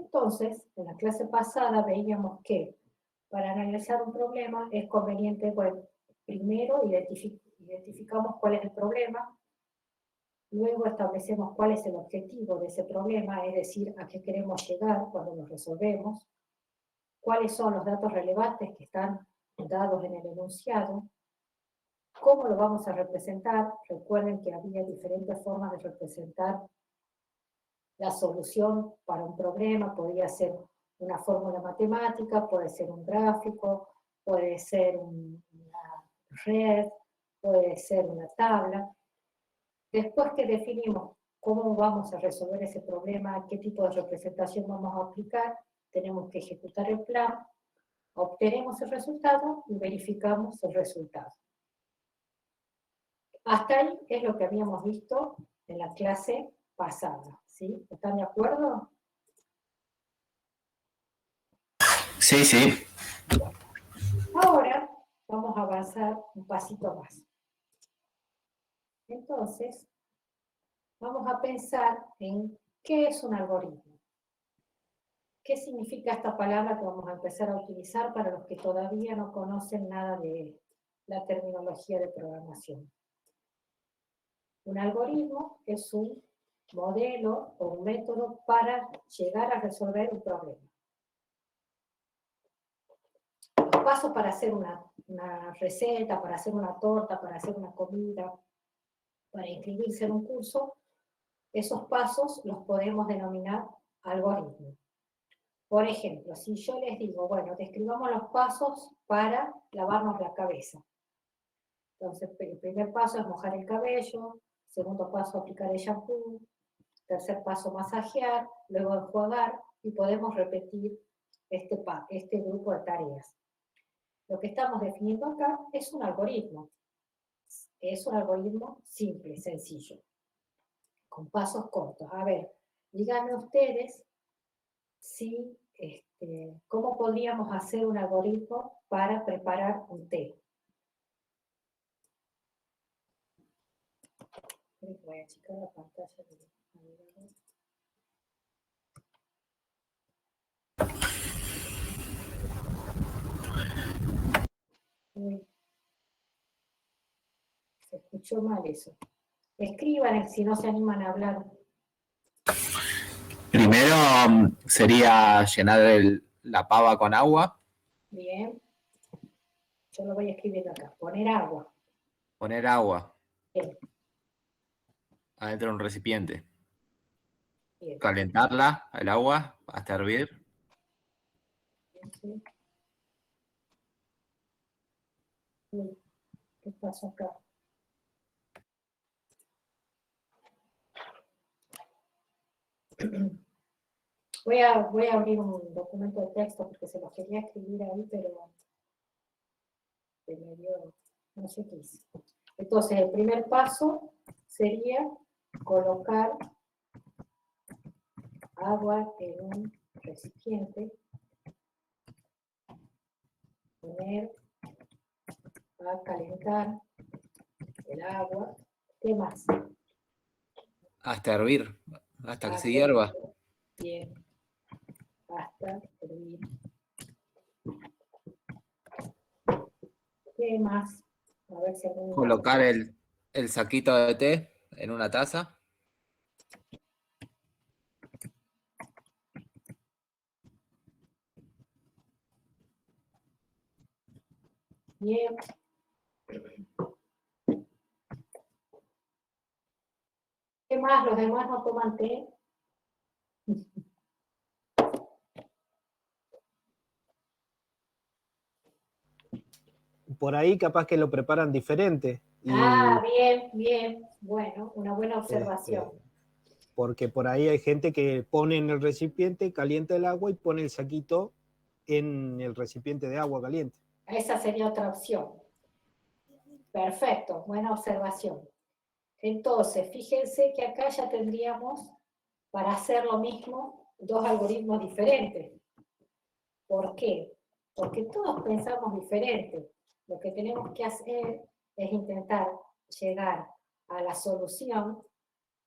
Entonces, en la clase pasada veíamos que para analizar un problema es conveniente, bueno, primero identificamos cuál es el problema, luego establecemos cuál es el objetivo de ese problema, es decir, a qué queremos llegar cuando lo resolvemos, cuáles son los datos relevantes que están dados en el enunciado, cómo lo vamos a representar. Recuerden que había diferentes formas de representar la solución para un problema, podría ser una fórmula matemática, puede ser un gráfico, puede ser una red, puede ser una tabla. Después que definimos cómo vamos a resolver ese problema, qué tipo de representación vamos a aplicar, tenemos que ejecutar el plan, obtenemos el resultado y verificamos el resultado. Hasta ahí es lo que habíamos visto en la clase pasada, ¿sí? ¿Están de acuerdo? Sí, sí. Ahora vamos a avanzar un pasito más. Entonces, vamos a pensar en qué es un algoritmo. ¿Qué significa esta palabra que vamos a empezar a utilizar para los que todavía no conocen nada de la terminología de programación? Un algoritmo es un modelo o un método para llegar a resolver un problema. Los pasos para hacer una receta, para hacer una torta, para hacer una comida, para inscribirse en un curso, esos pasos los podemos denominar algoritmos. Por ejemplo, si yo les digo, bueno, describamos los pasos para lavarnos la cabeza. Entonces, el primer paso es mojar el cabello, segundo paso aplicar el shampoo, tercer paso masajear, luego enjuagar, y podemos repetir este grupo de tareas. Lo que estamos definiendo acá es un algoritmo. Es un algoritmo simple, sencillo, con pasos cortos. A ver, díganme ustedes si, cómo podríamos hacer un algoritmo para preparar un té. Voy a achicar la pantalla. Uy, se escuchó mal eso. Escriban si no se animan a hablar. Primero sería llenar la pava con agua. Bien. Yo lo voy escribiendo acá. Poner agua. Poner agua. Bien. Adentro de un recipiente. Bien. Calentarla, el agua, hasta hervir. Sí. Uy, ¿qué pasó acá? Voy a abrir un documento de texto porque se los quería escribir ahí, pero se me dio, no sé qué hice. Entonces, el primer paso sería colocar agua en un recipiente, poner a calentar el agua. ¿Qué más? Hasta hervir, hasta que se hierva. Bien, hasta hervir. ¿Qué más? A ver si alguno... Colocar el saquito de té en una taza. Bien. ¿Qué más? ¿Los demás no toman té? Por ahí capaz que lo preparan diferente. Bien, bien. Bueno, una buena observación. Porque por ahí hay gente que pone en el recipiente, calienta el agua y pone el saquito en el recipiente de agua caliente. Esa sería otra opción. Perfecto, buena observación. Entonces, fíjense que acá ya tendríamos, para hacer lo mismo, dos algoritmos diferentes. ¿Por qué? Porque todos pensamos diferente. Lo que tenemos que hacer es intentar llegar a la solución,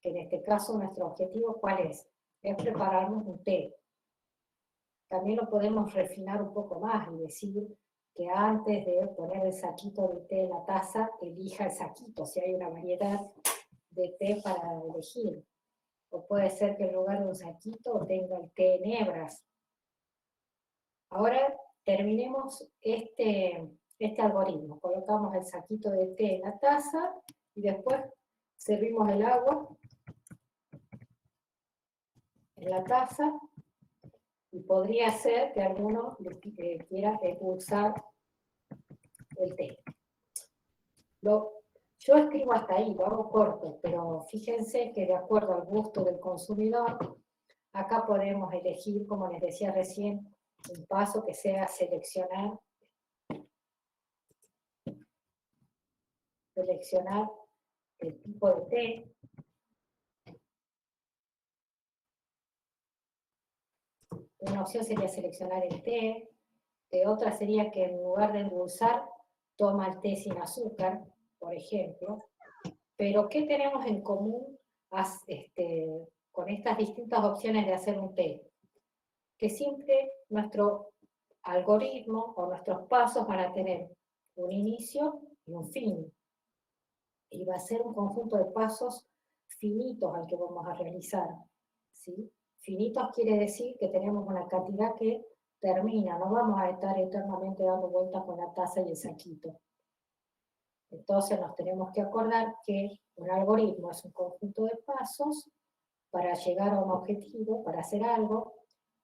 que en este caso nuestro objetivo, ¿cuál es? Es prepararnos un té. también lo podemos refinar un poco más y decir que antes de poner el saquito de té en la taza, elija el saquito, si hay una variedad de té para elegir. O puede ser que en lugar de un saquito tenga el té en hebras. Ahora terminemos este algoritmo. Colocamos el saquito de té en la taza y después servimos el agua en la taza y podría ser que alguno quiera expulsar el té. Yo escribo hasta ahí, lo hago corto, pero fíjense que de acuerdo al gusto del consumidor, acá podemos elegir, como les decía recién, un paso que sea seleccionar el tipo de té. Una opción sería seleccionar el té, otra sería que en lugar de endulzar, toma el té sin azúcar, por ejemplo. Pero ¿qué tenemos en común con estas distintas opciones de hacer un té? Que siempre nuestro algoritmo o nuestros pasos van a tener un inicio y un fin. Y va a ser un conjunto de pasos finitos al que vamos a realizar, ¿sí? Finitos quiere decir que tenemos una cantidad que termina, no vamos a estar eternamente dando vueltas con la taza y el saquito. Entonces nos tenemos que acordar que un algoritmo es un conjunto de pasos para llegar a un objetivo, para hacer algo,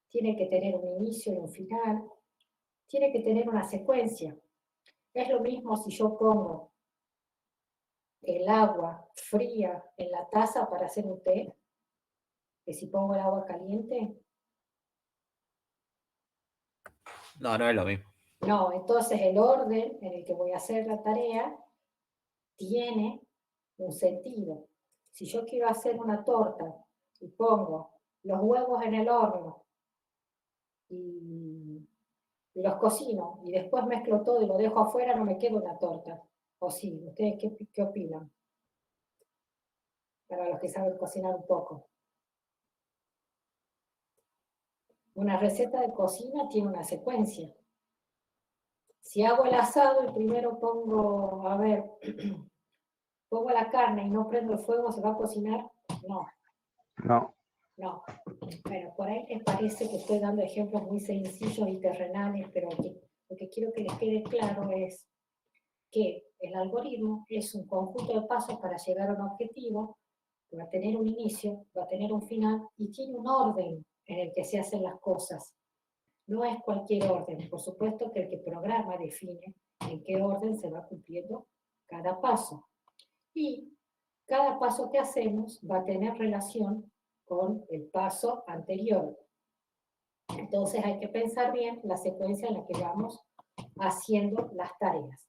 tiene que tener un inicio y un final, tiene que tener una secuencia. Es lo mismo si yo pongo el agua fría en la taza para hacer un té, que si pongo el agua caliente. No, no es lo mismo. No, entonces el orden en el que voy a hacer la tarea tiene un sentido. Si yo quiero hacer una torta y pongo los huevos en el horno y los cocino y después mezclo todo y lo dejo afuera, no me queda una torta. ¿O sí? ¿Ustedes qué opinan? Para los que saben cocinar un poco. Una receta de cocina tiene una secuencia. Si hago el asado y primero pongo, pongo la carne y no prendo el fuego, ¿se va a cocinar? No. No. No. Bueno, por ahí les parece que estoy dando ejemplos muy sencillos y terrenales, pero lo que quiero que les quede claro es que el algoritmo es un conjunto de pasos para llegar a un objetivo, va a tener un inicio, va a tener un final y tiene un orden en el que se hacen las cosas. No es cualquier orden, por supuesto que el que programa define en qué orden se va cumpliendo cada paso. Y cada paso que hacemos va a tener relación con el paso anterior. Entonces hay que pensar bien la secuencia en la que vamos haciendo las tareas.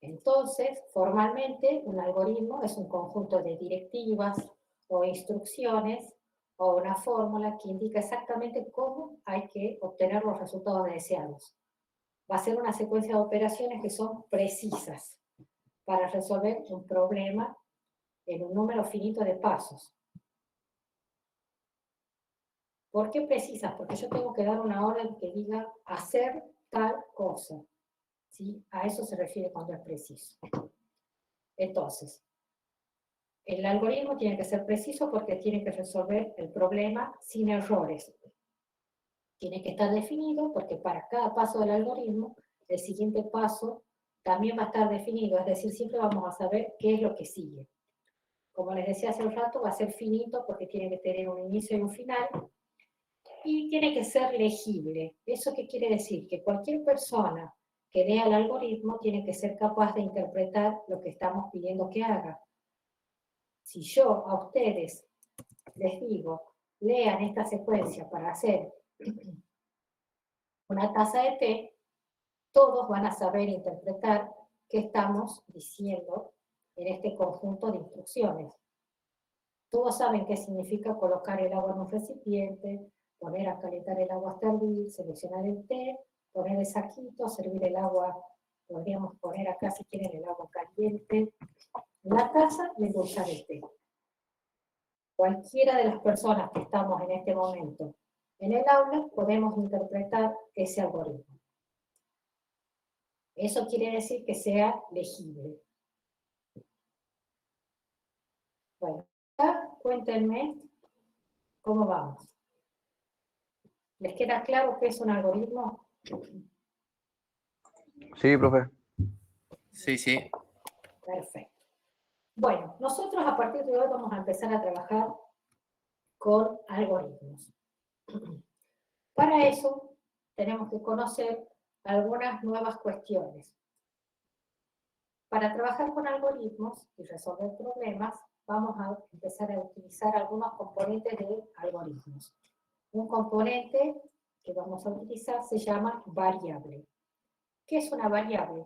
Entonces, formalmente, un algoritmo es un conjunto de directivas o instrucciones o una fórmula que indica exactamente cómo hay que obtener los resultados deseados. Va a ser una secuencia de operaciones que son precisas para resolver un problema en un número finito de pasos. ¿Por qué precisas? Porque yo tengo que dar una orden que diga hacer tal cosa. ¿Sí? A eso se refiere cuando es preciso. Entonces, el algoritmo tiene que ser preciso porque tiene que resolver el problema sin errores. Tiene que estar definido porque para cada paso del algoritmo, el siguiente paso también va a estar definido, es decir, siempre vamos a saber qué es lo que sigue. Como les decía hace un rato, va a ser finito porque tiene que tener un inicio y un final, y tiene que ser legible. ¿Eso qué quiere decir? Que cualquier persona que lea el algoritmo tiene que ser capaz de interpretar lo que estamos pidiendo que haga. Si yo a ustedes les digo, lean esta secuencia para hacer una taza de té, todos van a saber interpretar qué estamos diciendo en este conjunto de instrucciones. Todos saben qué significa colocar el agua en un recipiente, poner a calentar el agua hasta hervir, seleccionar el té, poner el saquito, servir el agua, podríamos poner acá si quieren el agua caliente en la taza y endulzar el té. cualquiera de las personas que estamos en este momento en el aula podemos interpretar ese algoritmo. Eso quiere decir que sea legible. Bueno, acá cuéntenme cómo vamos. ¿Les queda claro qué es un algoritmo? Sí, profe. Sí, sí. Perfecto. Bueno, nosotros a partir de hoy vamos a empezar a trabajar con algoritmos. Para eso tenemos que conocer algunas nuevas cuestiones. Para trabajar con algoritmos y resolver problemas, vamos a empezar a utilizar algunos componentes de algoritmos. Un componente que vamos a utilizar se llama variable. ¿Qué es una variable?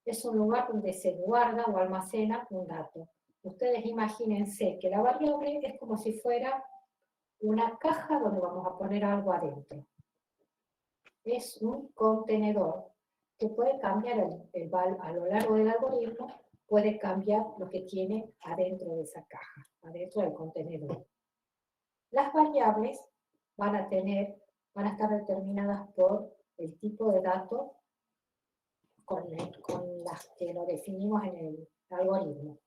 Es un lugar donde se guarda o almacena un dato. Ustedes imagínense que la variable es como si fuera una caja donde vamos a poner algo adentro. Es un contenedor que puede cambiar a lo largo del algoritmo, puede cambiar lo que tiene adentro de esa caja, adentro del contenedor. Las variables van a estar determinadas por el tipo de dato con las que lo definimos en el algoritmo.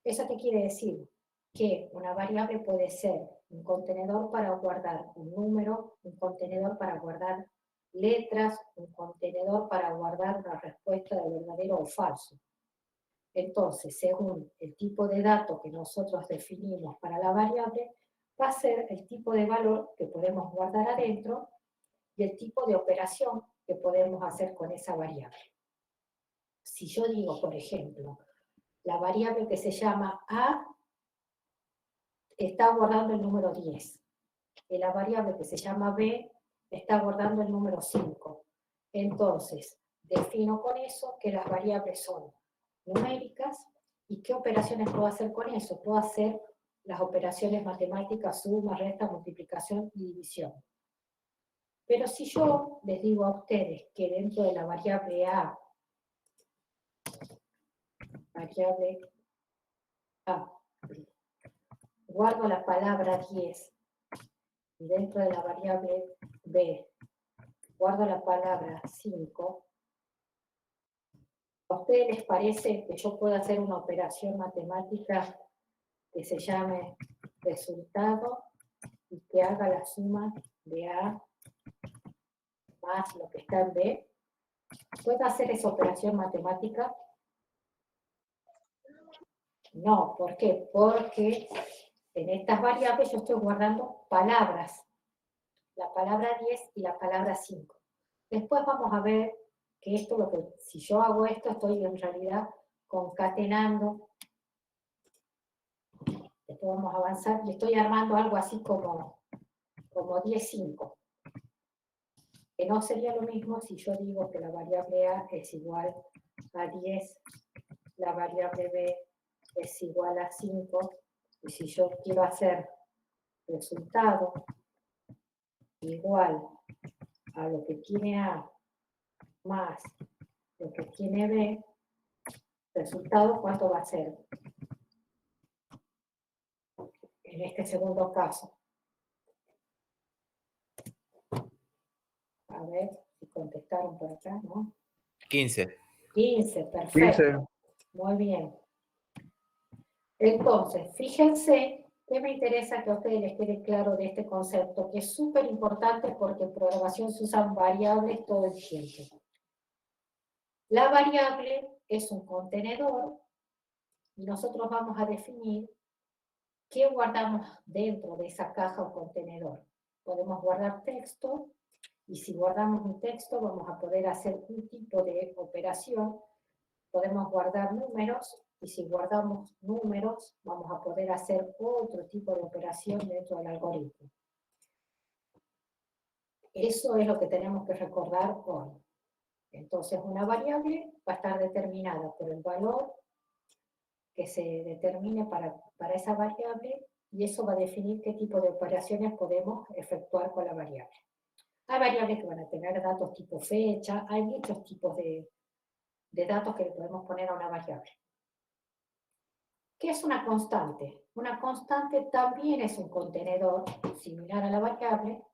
¿Eso qué quiere decir? Que una variable puede ser un contenedor para guardar un número, un contenedor para guardar letras, un contenedor para guardar una respuesta de verdadero o falso. Entonces, según el tipo de dato que nosotros definimos para la variable, va a ser el tipo de valor que podemos guardar adentro y el tipo de operación que podemos hacer con esa variable. Si yo digo, por ejemplo, la variable que se llama A está guardando el número 10, y la variable que se llama B está guardando el número 5. Entonces, defino con eso que las variables son numéricas y qué operaciones puedo hacer con eso. Puedo hacer las operaciones matemáticas, suma, resta, multiplicación y división. Pero si yo les digo a ustedes que dentro de la variable A, guardo la palabra 10, y dentro de la variable B, guardo la palabra 5, ¿a ustedes les parece que yo puedo hacer una operación matemática que se llame resultado y que haga la suma de A más lo que está en B? ¿Puedo hacer esa operación matemática? No, ¿por qué? Porque en estas variables yo estoy guardando palabras, la palabra 10 y la palabra 5. Después vamos a ver que esto, si yo hago esto, estoy en realidad concatenando. Después vamos a avanzar y estoy armando algo así como 10, 5. Que no sería lo mismo si yo digo que la variable A es igual a 10, la variable B es igual a 5, y si yo quiero hacer resultado igual a lo que tiene A más lo que tiene B, resultado, ¿cuánto va a ser? En este segundo caso. A ver si contestaron por acá, ¿no? 15. 15, perfecto. 15. Muy bien. Entonces, fíjense que me interesa que a ustedes les quede claro de este concepto, que es súper importante porque en programación se usan variables todo el tiempo. La variable es un contenedor y nosotros vamos a definir qué guardamos dentro de esa caja o contenedor. Podemos guardar texto, y si guardamos un texto vamos a poder hacer un tipo de operación. Podemos guardar números, y si guardamos números vamos a poder hacer otro tipo de operación dentro del algoritmo. Eso es lo que tenemos que recordar hoy. Entonces una variable va a estar determinada por el valor que se determine para esa variable, y eso va a definir qué tipo de operaciones podemos efectuar con la variable. Hay variables que van a tener datos tipo fecha, hay muchos tipos de datos que le podemos poner a una variable. ¿Qué es una constante? Una constante también es un contenedor similar a la variable,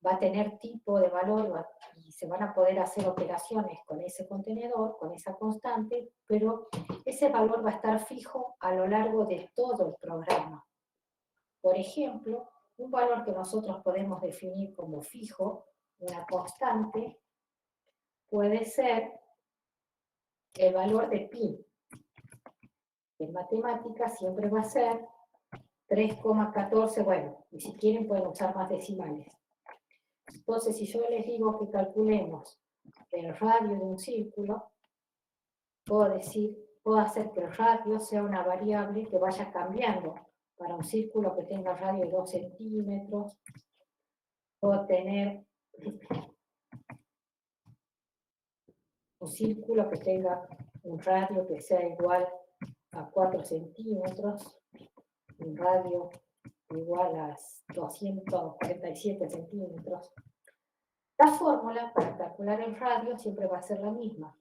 va a tener tipo de valor y se van a poder hacer operaciones con ese contenedor, con esa constante, pero ese valor va a estar fijo a lo largo de todo el programa. Por ejemplo, un valor que nosotros podemos definir como fijo, una constante, puede ser el valor de pi. En matemáticas siempre va a ser 3,14, bueno, y si quieren pueden usar más decimales. Entonces, si yo les digo que calculemos el radio de un círculo, puedo hacer que el radio sea una variable que vaya cambiando. Para un círculo que tenga radio de 2 centímetros, puedo tener un círculo que tenga un radio que sea igual a 4 centímetros, un radio igual a 247 centímetros. La fórmula para calcular el radio siempre va a ser la misma.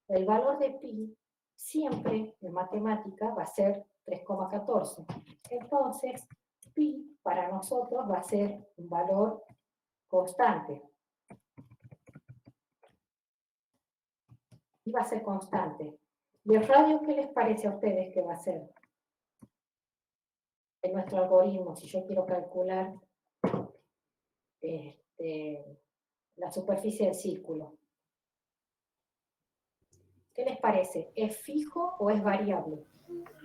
El valor de pi siempre en matemática va a ser 3,14. Entonces, pi para nosotros va a ser un valor constante. Y va a ser constante. ¿Y el radio qué les parece a ustedes que va a ser? En nuestro algoritmo, si yo quiero calcular la superficie del círculo. ¿Qué les parece? ¿Es fijo o es variable?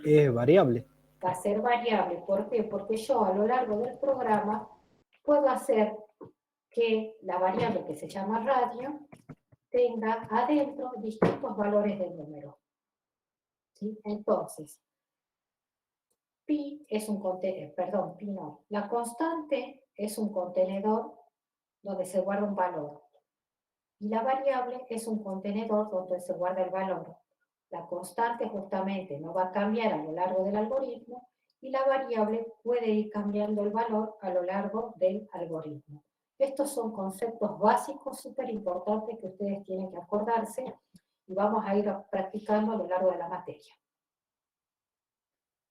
Es variable. Va a ser variable. ¿Por qué? Porque yo a lo largo del programa puedo hacer que la variable que se llama radio tenga adentro distintos valores del número. ¿Sí? Entonces, pi es un contenedor, perdón, pi no. La constante es un contenedor donde se guarda un valor. Y la variable es un contenedor donde se guarda el valor. La constante justamente no va a cambiar a lo largo del algoritmo y la variable puede ir cambiando el valor a lo largo del algoritmo. Estos son conceptos básicos súper importantes que ustedes tienen que acordarse y vamos a ir practicando a lo largo de la materia.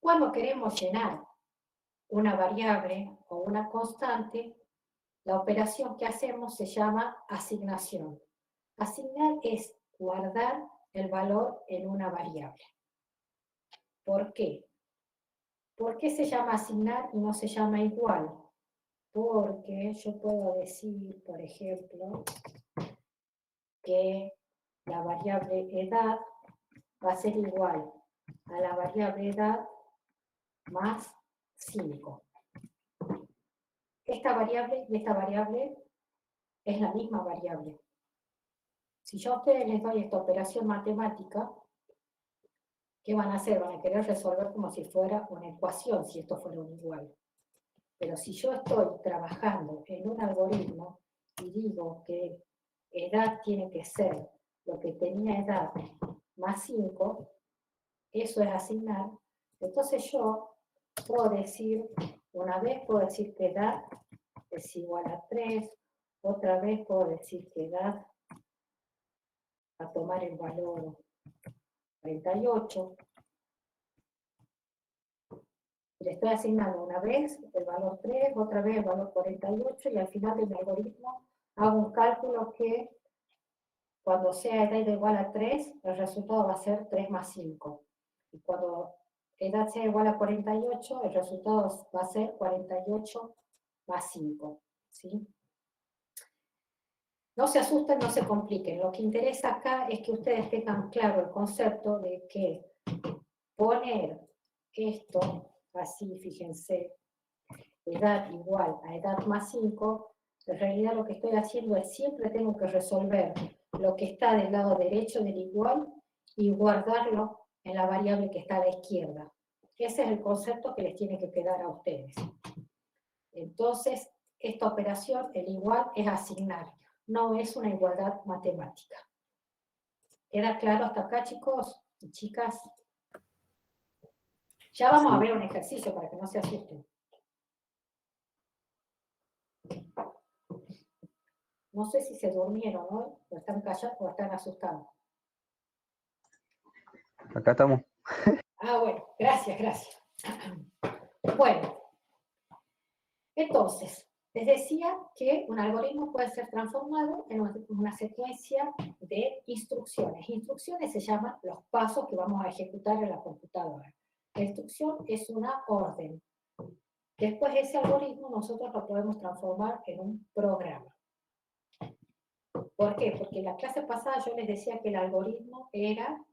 Cuando queremos llenar una variable o una constante, la operación que hacemos se llama asignación. Asignar es guardar el valor en una variable. ¿Por qué? ¿Por qué se llama asignar y no se llama igual? Porque yo puedo decir, por ejemplo, que la variable edad va a ser igual a la variable edad más 5. Esta variable y esta variable es la misma variable. Si yo a ustedes les doy esta operación matemática, ¿qué van a hacer? Van a querer resolver como si fuera una ecuación, si esto fuera un igual. Pero si yo estoy trabajando en un algoritmo y digo que edad tiene que ser lo que tenía edad más 5, eso es asignar. Entonces yo puedo decir, una vez puedo decir que edad es igual a 3, otra vez puedo decir que edad a tomar el valor 48. Le estoy asignando una vez el valor 3, otra vez el valor 48 y al final del algoritmo hago un cálculo que cuando sea edad igual a 3, el resultado va a ser 3 más 5. Y cuando edad sea igual a 48, el resultado va a ser 48 más 5. ¿Sí? No se asusten, no se compliquen. Lo que interesa acá es que ustedes tengan claro el concepto de que poner esto así, fíjense, edad igual a edad más 5, en realidad lo que estoy haciendo es siempre tengo que resolver lo que está del lado derecho del igual y guardarlo en la variable que está a la izquierda. Ese es el concepto que les tiene que quedar a ustedes. Entonces, esta operación, el igual, es asignar, no es una igualdad matemática. ¿Queda claro hasta acá, chicos y chicas? Ya vamos a ver un ejercicio para que no se asusten. No sé si se durmieron hoy, o están callados o están asustados. Acá estamos. Bueno, gracias. Bueno, entonces, les decía que un algoritmo puede ser transformado en una secuencia de instrucciones. Instrucciones se llaman los pasos que vamos a ejecutar en la computadora. La instrucción es una orden. Después ese algoritmo nosotros lo podemos transformar en un programa. ¿Por qué? Porque en la clase pasada yo les decía que el algoritmo era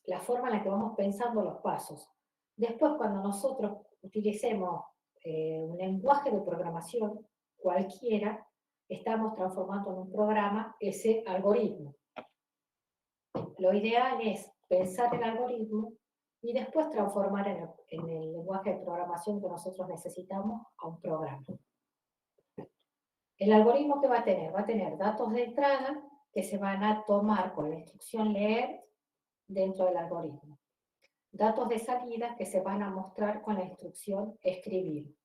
la forma en la que vamos pensando los pasos. Después, cuando nosotros utilicemos un lenguaje de programación cualquiera, estamos transformando en un programa ese algoritmo. Lo ideal es pensar el algoritmo y después transformar en el lenguaje de programación que nosotros necesitamos a un programa. El algoritmo que va a tener datos de entrada que se van a tomar con la instrucción leer dentro del algoritmo. Datos de salida que se van a mostrar con la instrucción escribir.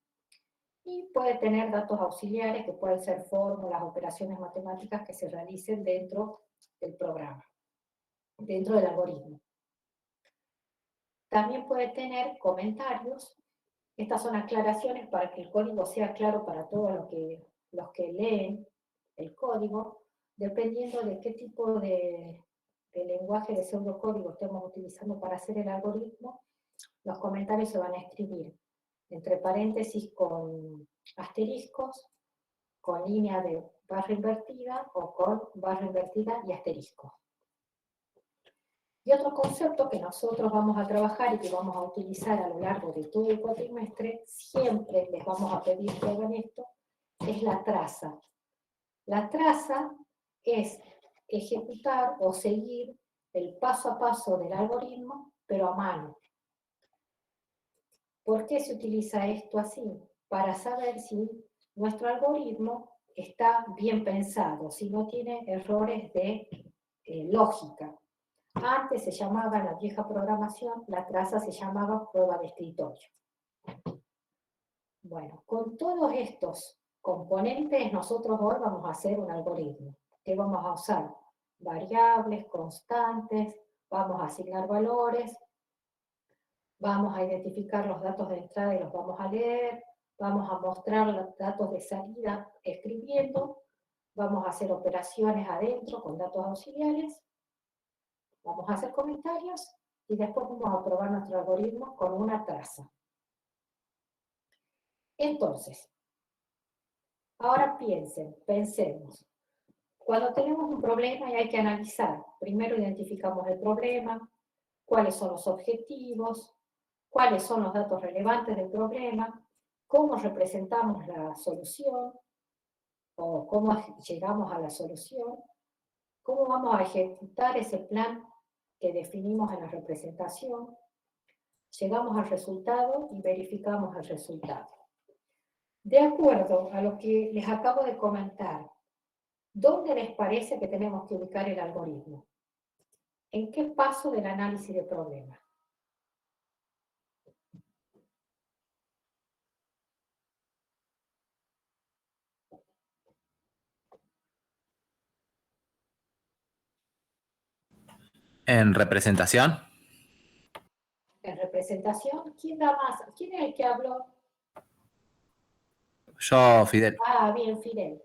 Y puede tener datos auxiliares que pueden ser fórmulas, operaciones matemáticas que se realicen dentro del programa, dentro del algoritmo. También puede tener comentarios. Estas son aclaraciones para que el código sea claro para todos los que leen el código, dependiendo de qué tipo de lenguaje de pseudocódigo estemos utilizando para hacer el algoritmo. Los comentarios se van a escribir entre paréntesis con asteriscos, con línea de barra invertida o con barra invertida y asterisco. Y otro concepto que nosotros vamos a trabajar y que vamos a utilizar a lo largo de todo el cuatrimestre, siempre les vamos a pedir que hagan esto, es la traza. La traza es ejecutar o seguir el paso a paso del algoritmo, pero a mano. ¿Por qué se utiliza esto así? Para saber si nuestro algoritmo está bien pensado, si no tiene errores de lógica. Antes se llamaba, en la vieja programación, la traza se llamaba prueba de escritorio. Bueno, con todos estos componentes nosotros hoy vamos a hacer un algoritmo. ¿Qué vamos a usar? Variables, constantes, vamos a asignar valores, vamos a identificar los datos de entrada y los vamos a leer, vamos a mostrar los datos de salida escribiendo, vamos a hacer operaciones adentro con datos auxiliares, vamos a hacer comentarios y después vamos a probar nuestro algoritmo con una traza. Entonces, ahora pensemos. Cuando tenemos un problema y hay que analizar, primero identificamos el problema, cuáles son los objetivos, cuáles son los datos relevantes del problema, cómo representamos la solución o cómo llegamos a la solución, cómo vamos a ejecutar ese plan que definimos en la representación, llegamos al resultado y verificamos el resultado. De acuerdo a lo que les acabo de comentar, ¿dónde les parece que tenemos que ubicar el algoritmo? ¿En qué paso del análisis de problema? En representación, En representación, ¿quién da más? ¿Quién es el que habló? yo, Fidel. Bien, Fidel.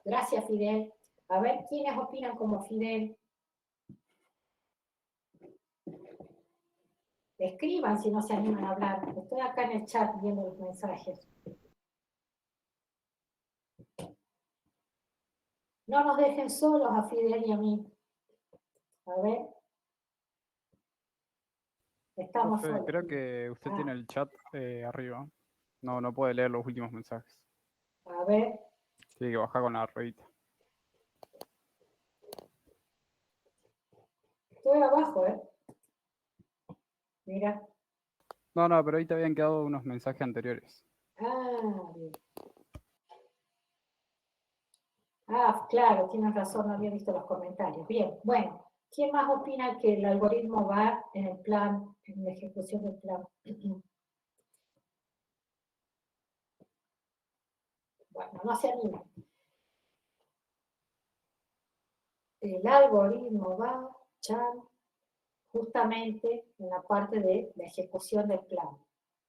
Gracias, Fidel. A ver, ¿quiénes opinan como Fidel? Escriban si no se animan a hablar. Estoy acá en el chat viendo los mensajes. No nos dejen solos a Fidel y a mí. A ver. Estamos Profe, solos. creo que usted tiene el chat arriba. No puede leer los últimos mensajes. A ver. Tiene que bajar con la ruedita. Estoy abajo, ¿eh? Mira. No, pero ahí te habían quedado unos mensajes anteriores. Bien. Claro, tienes razón, no había visto los comentarios. Bien, bueno. ¿Quién más opina que el algoritmo va en el plan, en la ejecución del plan? Bueno, no se anima. El algoritmo va, Chan, justamente en la parte de la ejecución del plan.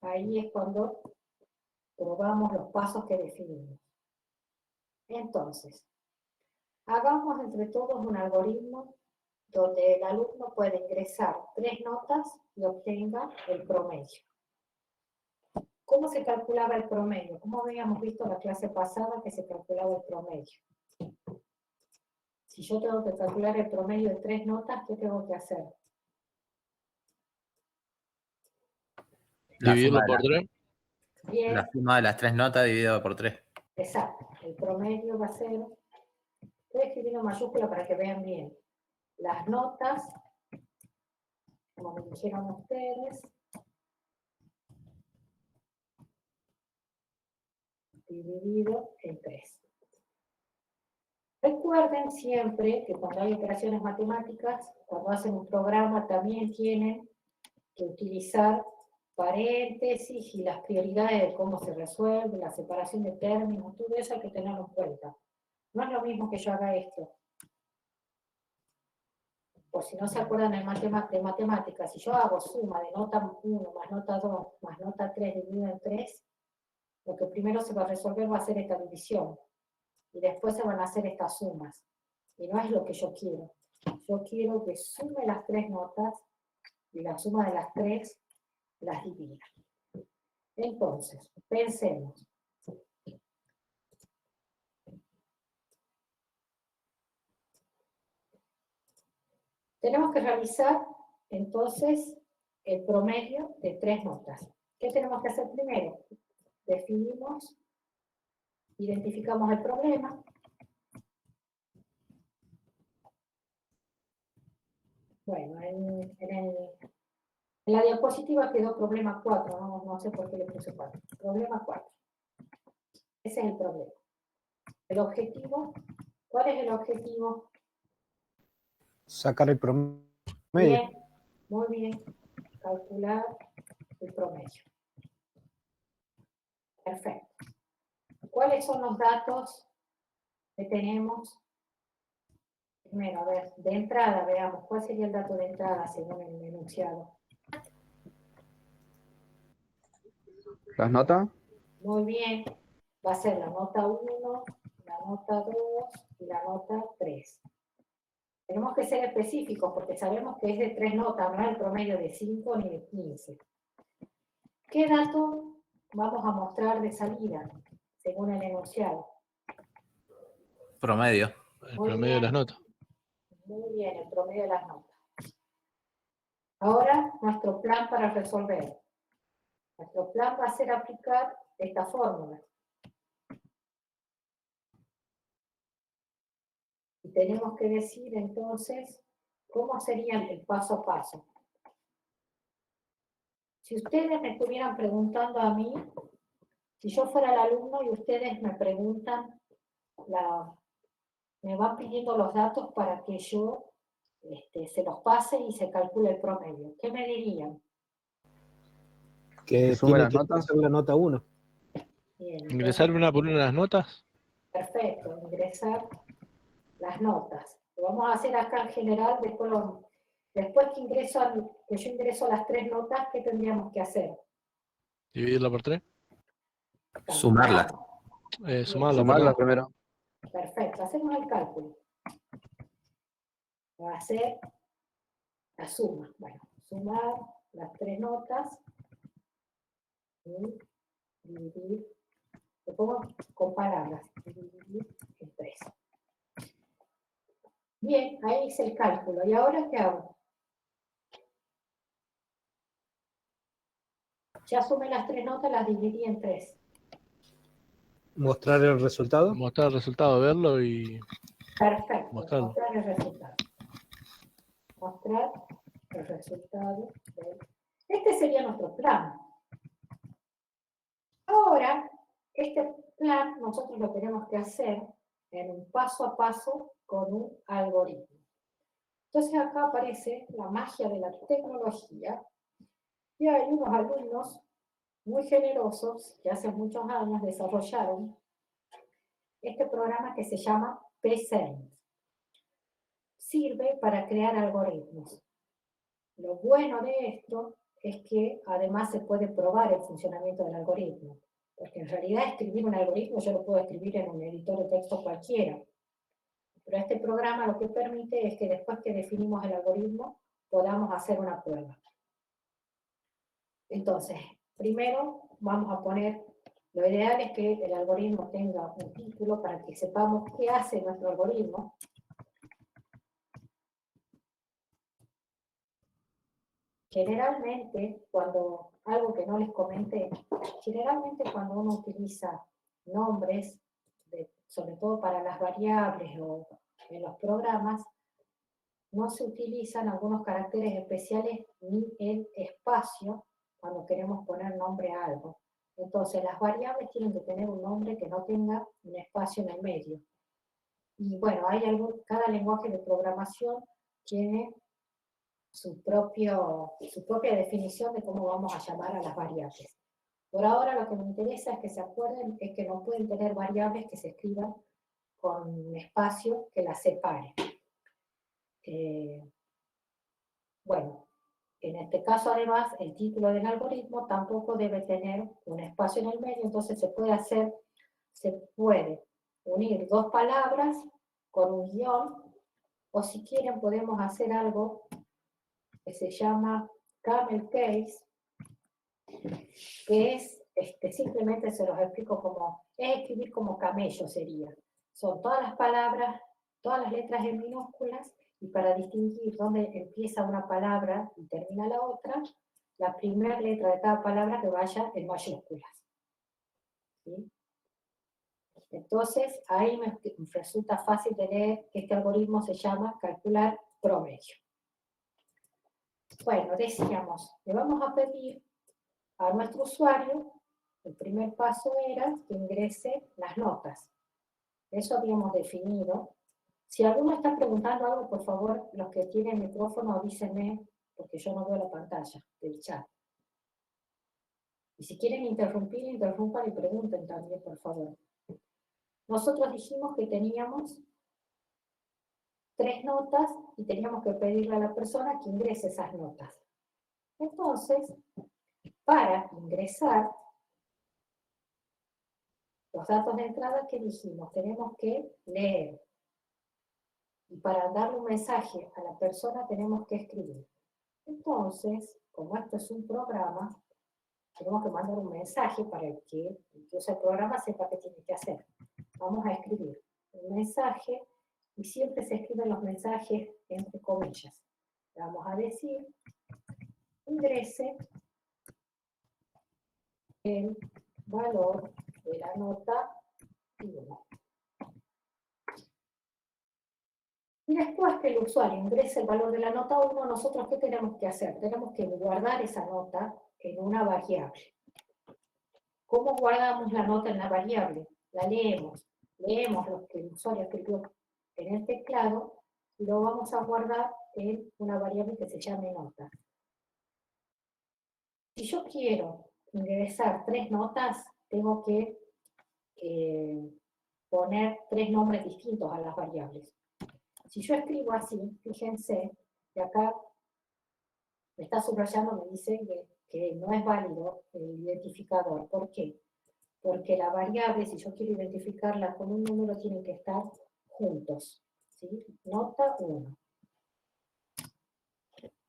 Ahí es cuando probamos los pasos que definimos. Entonces, hagamos entre todos un algoritmo donde el alumno puede ingresar 3 notas y obtenga el promedio. ¿Cómo se calculaba el promedio? ¿Cómo habíamos visto en la clase pasada que se calculaba el promedio? Si yo tengo que calcular el promedio de 3 notas, ¿qué tengo que hacer? La Dividirlo suma, por 3. Bien, la suma de las 3 notas dividido por 3. exacto. El promedio va a ser, voy a escribir en mayúscula para que vean bien. Las notas, como me dijeron ustedes, dividido en 3. Recuerden siempre que cuando hay operaciones matemáticas, cuando hacen un programa también tienen que utilizar paréntesis y las prioridades de cómo se resuelve, la separación de términos, todo eso hay que tenerlo en cuenta. No es lo mismo que yo haga esto. Por si no se acuerdan de matemáticas, si yo hago suma de nota 1 más nota 2 más nota 3 dividido en 3, lo que primero se va a resolver va a ser esta división. Y después se van a hacer estas sumas. Y no es lo que yo quiero. Yo quiero que sume las 3 notas y la suma de las 3 las divida. Entonces, pensemos. Tenemos que realizar, entonces, el promedio de 3 notas. ¿Qué tenemos que hacer primero? Definimos, identificamos el problema. Bueno, en la diapositiva quedó problema 4, no sé por qué le puse 4. Problema 4. Ese es el problema. El objetivo, ¿cuál es el objetivo? Sacar el promedio. Bien, muy bien. Calcular el promedio. Perfecto. ¿Cuáles son los datos que tenemos? Primero, a ver, de entrada, veamos, ¿cuál sería el dato de entrada según el enunciado? ¿Las notas? Muy bien, va a ser la nota 1, la nota 2 y la nota 3. Tenemos que ser específicos porque sabemos que es de 3 notas, no es el promedio de 5 ni de 15. ¿Qué dato vamos a mostrar de salida según el enunciado? Promedio. El Muy promedio de bien. las notas. Muy bien, el promedio de las notas. Ahora, nuestro plan para resolver. Nuestro plan va a ser aplicar esta fórmula. Y tenemos que decir, entonces, cómo sería el paso a paso. Si ustedes me estuvieran preguntando a mí, si yo fuera el alumno y ustedes me preguntan, me van pidiendo los datos para que yo se los pase y se calcule el promedio. ¿Qué me dirían? Que sume tiene las que notas. ser la nota 1. Bien, Ingresar una por una las notas. perfecto, ingresar las notas. Lo vamos a hacer acá en general, después que yo ingreso las 3 notas, ¿qué tendríamos que hacer? Dividirla por 3. Sumarlas. Sumarla, Sumarlas perdón. primero. Perfecto, hacemos el cálculo. Va a ser la suma. Bueno, sumar las 3 notas y dividir. Le pongo compararlas. Dividir en 3. Bien, ahí hice el cálculo. ¿Y ahora qué hago? Ya sumé las 3 notas, las dividí en 3. Mostrar el resultado. Mostrar el resultado, verlo y Perfecto, mostrarlo. mostrar el resultado. Mostrar el resultado. Este sería nuestro plan. Ahora, este plan nosotros lo tenemos que hacer en un paso a paso con un algoritmo. Entonces acá aparece la magia de la tecnología y hay unos alumnos muy generosos que hace muchos años desarrollaron este programa que se llama PSense. Sirve para crear algoritmos. Lo bueno de esto es que además se puede probar el funcionamiento del algoritmo, porque en realidad escribir un algoritmo yo lo puedo escribir en un editor de texto cualquiera, pero este programa lo que permite es que después que definimos el algoritmo podamos hacer una prueba. Entonces, primero vamos a poner, lo ideal es que el algoritmo tenga un título para que sepamos qué hace nuestro algoritmo. Generalmente, algo que no les comenté, generalmente cuando uno utiliza nombres, sobre todo para las variables o en los programas, no se utilizan algunos caracteres especiales ni el espacio cuando queremos poner nombre a algo. Entonces, las variables tienen que tener un nombre que no tenga un espacio en el medio. Y bueno, cada lenguaje de programación tiene su propia definición de cómo vamos a llamar a las variables. Por ahora lo que me interesa es que se acuerden es que no pueden tener variables que se escriban con un espacio que las separe. Bueno, en este caso además el título del algoritmo tampoco debe tener un espacio en el medio, entonces se puede unir dos palabras con un guión, o si quieren podemos hacer algo que se llama camel case, que es, simplemente se los explico como, es escribir como camello sería. Son todas las palabras, todas las letras en minúsculas, y para distinguir dónde empieza una palabra y termina la otra, la primera letra de cada palabra que vaya en mayúsculas. ¿Sí? Entonces, ahí me resulta fácil de leer que este algoritmo se llama calcular promedio. Bueno, decíamos, le vamos a pedir a nuestro usuario, el primer paso era que ingrese las notas. Eso habíamos definido. Si alguno está preguntando algo, por favor, los que tienen micrófono, avísenme, porque yo no veo la pantalla del chat. Y si quieren interrumpir, interrumpan y pregunten también, por favor. Nosotros dijimos que teníamos 3 notas y teníamos que pedirle a la persona que ingrese esas notas. Entonces, para ingresar los datos de entrada que dijimos, tenemos que leer. Y para darle un mensaje a la persona tenemos que escribir. Entonces, como esto es un programa, tenemos que mandar un mensaje para que el que usa el programa sepa qué tiene que hacer. Vamos a escribir un mensaje, y siempre se escriben los mensajes entre comillas. Vamos a decir, ingrese el valor de la nota 1. Y después que el usuario ingrese el valor de la nota 1, nosotros ¿qué tenemos que hacer? Tenemos que guardar esa nota en una variable. ¿Cómo guardamos la nota en la variable? La leemos lo que el usuario escribió en el teclado y lo vamos a guardar en una variable que se llame nota. Si yo quiero ingresar 3 notas, tengo que poner 3 nombres distintos a las variables. Si yo escribo así, fíjense, que acá me está subrayando, me dice que no es válido el identificador. ¿Por qué? Porque la variable, si yo quiero identificarla con un número, tienen que estar juntos. ¿Sí? Nota 1.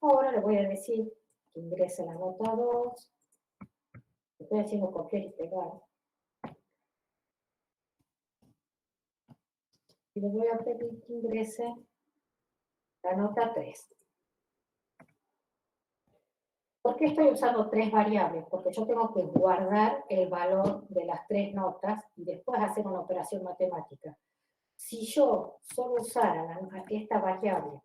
Ahora le voy a decir que ingrese la nota 2. Estoy haciendo copiar y pegar. Y le voy a pedir que ingrese la nota 3. ¿Por qué estoy usando 3 variables? Porque yo tengo que guardar el valor de las 3 notas y después hacer una operación matemática. Si yo solo usara esta variable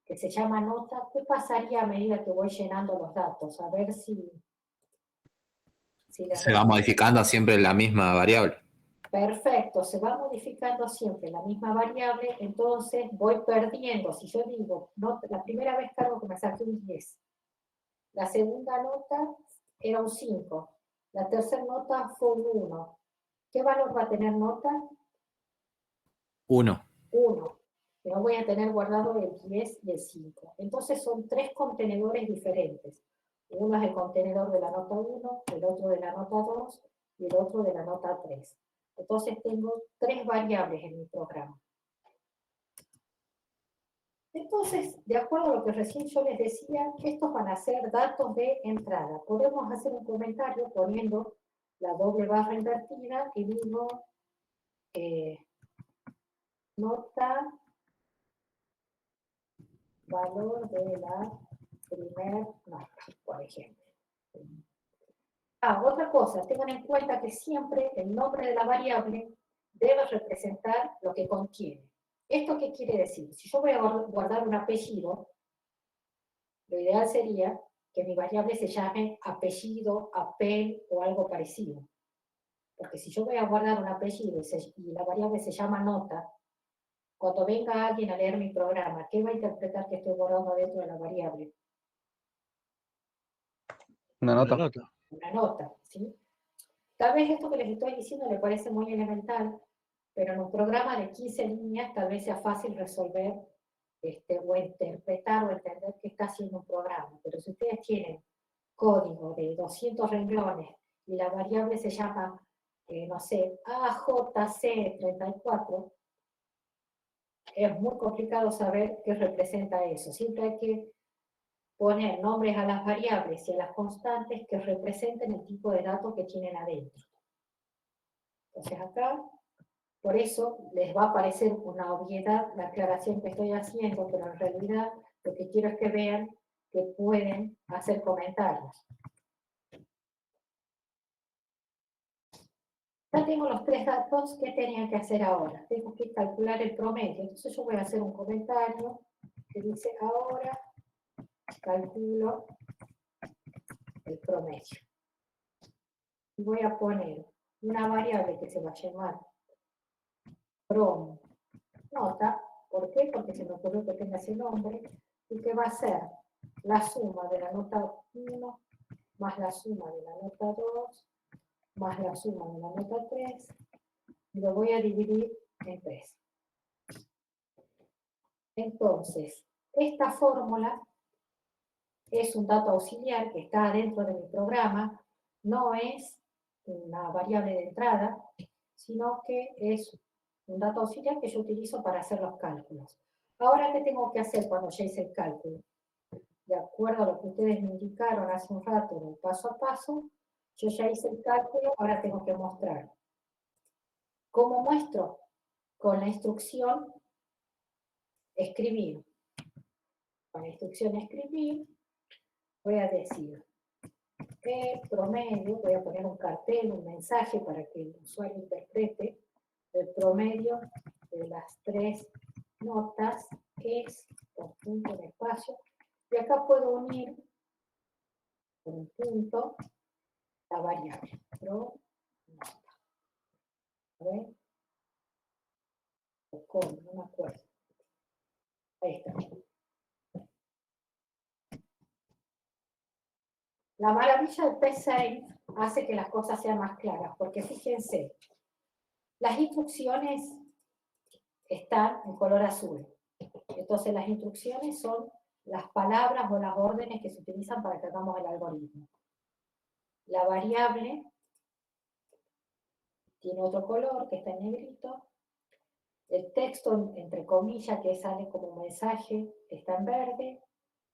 que se llama nota, ¿qué pasaría a medida que voy llenando los datos? A ver si Se va modificando siempre la misma variable. Perfecto, se va modificando siempre la misma variable, entonces voy perdiendo. Si yo digo, la primera vez cargo que me saqué un 10, la segunda nota era un 5, la tercera nota fue un 1. ¿Qué valor va a tener nota? 1. 1. no voy a tener guardado el 10 y el 5. Entonces son 3 contenedores diferentes. Uno es el contenedor de la nota 1, el otro de la nota 2 y el otro de la nota 3. Entonces tengo 3 variables en mi programa. Entonces, de acuerdo a lo que recién yo les decía, estos van a ser datos de entrada. Podemos hacer un comentario poniendo la doble barra invertida y digo nota valor de la primera nota, por ejemplo. Otra cosa, tengan en cuenta que siempre el nombre de la variable debe representar lo que contiene. ¿Esto qué quiere decir? Si yo voy a guardar un apellido, lo ideal sería que mi variable se llame apellido, apel o algo parecido. Porque si yo voy a guardar un apellido y la variable se llama nota, cuando venga alguien a leer mi programa, ¿qué va a interpretar que estoy guardando dentro de la variable? Una Una nota. nota. Una nota, ¿sí? Tal vez esto que les estoy diciendo les parece muy elemental, pero en un programa de 15 líneas tal vez sea fácil resolver o interpretar o entender qué está haciendo un programa. Pero si ustedes tienen código de 200 renglones y la variable se llama, no sé, AJC34, es muy complicado saber qué representa eso. Siempre hay que poner nombres a las variables y a las constantes que representen el tipo de datos que tienen adentro. Entonces acá, por eso les va a parecer una obviedad la aclaración que estoy haciendo, pero en realidad lo que quiero es que vean que pueden hacer comentarios. Ya tengo los 3 datos, ¿qué tenían que hacer ahora? Tengo que calcular el promedio. Entonces yo voy a hacer un comentario que dice ahora calculo el promedio. Y voy a poner una variable que se va a llamar prom nota. ¿Por qué? Porque se me ocurrió que tenga ese nombre. Y que va a ser la suma de la nota 1 más la suma de la nota 2 más la suma de la nota 3. Y lo voy a dividir en 3. Entonces, esta fórmula es un dato auxiliar que está dentro de mi programa, no es una variable de entrada, sino que es un dato auxiliar que yo utilizo para hacer los cálculos. Ahora, ¿qué tengo que hacer cuando ya hice el cálculo? De acuerdo a lo que ustedes me indicaron hace un rato en el paso a paso, yo ya hice el cálculo, ahora tengo que mostrar. ¿Cómo muestro? Con la instrucción escribir. Con la instrucción escribir, voy a decir promedio, voy a poner un cartel, un mensaje para que el usuario interprete el promedio de las 3 notas es, por punto de espacio, y acá puedo unir con un punto la variable, pro nota. A ver, o con, no me acuerdo. Ahí está. La maravilla del P6 hace que las cosas sean más claras, porque fíjense, las instrucciones están en color azul. Entonces las instrucciones son las palabras o las órdenes que se utilizan para que hagamos el algoritmo. La variable tiene otro color que está en negrito. El texto, entre comillas, que sale como mensaje, está en verde.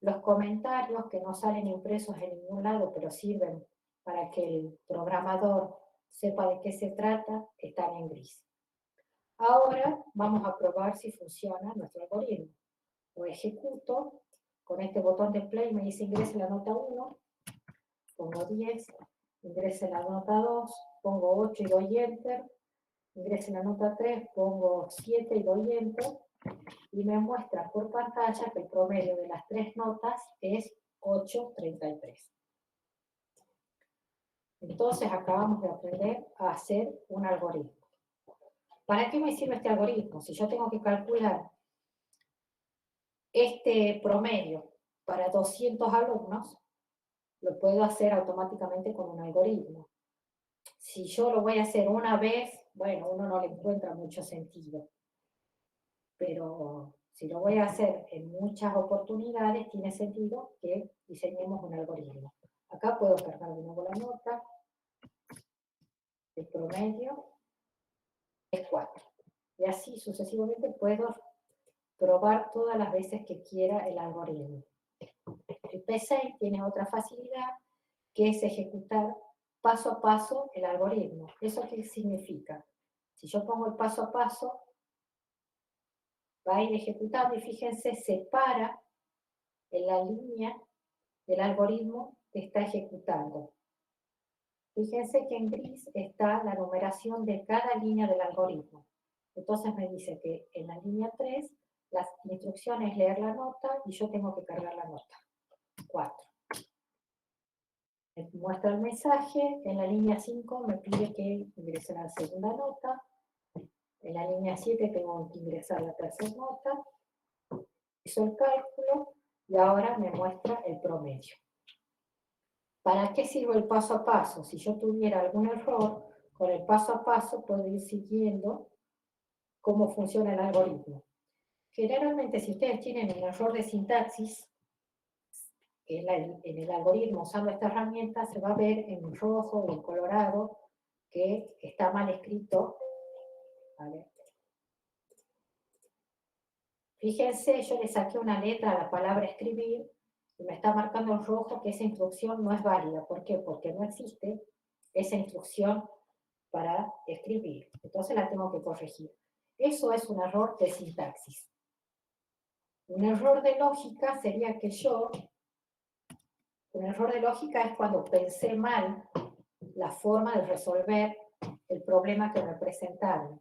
Los comentarios que no salen impresos en ningún lado, pero sirven para que el programador sepa de qué se trata, están en gris. Ahora vamos a probar si funciona nuestro algoritmo. Lo ejecuto, con este botón de play me dice ingrese la nota 1, pongo 10, ingrese la nota 2, pongo 8 y doy enter, ingrese la nota 3, pongo 7 y doy enter, y me muestra por pantalla que el promedio de las 3 notas es 8,33. Entonces acabamos de aprender a hacer un algoritmo. ¿Para qué me sirve este algoritmo? Si yo tengo que calcular este promedio para 200 alumnos, lo puedo hacer automáticamente con un algoritmo. Si yo lo voy a hacer una vez, bueno, uno no le encuentra mucho sentido. pero si lo voy a hacer en muchas oportunidades, tiene sentido que diseñemos un algoritmo. Acá puedo cargar de nuevo la nota, el promedio es 4. Y así sucesivamente puedo probar todas las veces que quiera el algoritmo. El P6 tiene otra facilidad, que es ejecutar paso a paso el algoritmo. ¿Eso qué significa? Si yo pongo el paso a paso, va a ir ejecutando y fíjense, separa en la línea del algoritmo que está ejecutando. Fíjense que en gris está la numeración de cada línea del algoritmo. Entonces me dice que en la línea 3, la instrucción es leer la nota y yo tengo que cargar la nota. 4. Me muestra el mensaje, en la línea 5 me pide que ingrese la segunda nota, en la línea 7 tengo que ingresar la tercera nota, hizo el cálculo y ahora me muestra el promedio. ¿Para qué sirve el paso a paso? Si yo tuviera algún error, con el paso a paso puedo ir siguiendo cómo funciona el algoritmo. Generalmente, si ustedes tienen un error de sintaxis, en el algoritmo usando esta herramienta se va a ver en rojo o en colorado que está mal escrito. ¿Vale? Fíjense, yo le saqué una letra a la palabra escribir y me está marcando en rojo que esa instrucción no es válida. ¿Por qué? Porque no existe esa instrucción para escribir. Entonces la tengo que corregir. Eso es un error de sintaxis. Un error de lógica sería que un error de lógica es cuando pensé mal la forma de resolver el problema que me presentaron.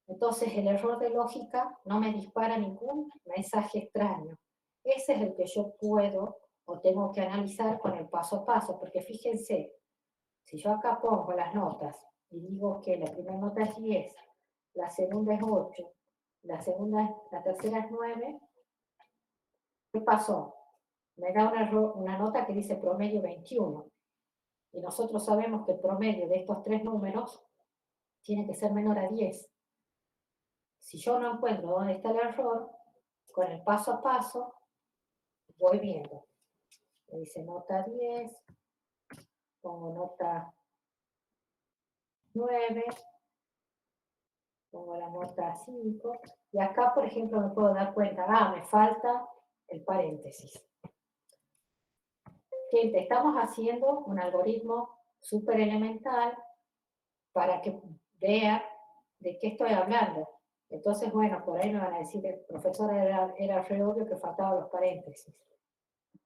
Entonces el error de lógica no me dispara ningún mensaje extraño. Ese es el que yo puedo o tengo que analizar con el paso a paso, porque fíjense, si yo acá pongo las notas y digo que la primera nota es 10, la segunda es 8, la tercera es 9, ¿qué pasó? Me da una nota que dice promedio 21. Y nosotros sabemos que el promedio de estos tres números tiene que ser menor a 10. Si yo no encuentro dónde está el error, con el paso a paso, voy viendo. Me dice nota 10, pongo nota 9, pongo la nota 5, y acá, por ejemplo, me puedo dar cuenta, me falta el paréntesis. Gente, estamos haciendo un algoritmo súper elemental para que vea de qué estoy hablando. Entonces, bueno, por ahí me van a decir, el profesor era re obvio que faltaban los paréntesis.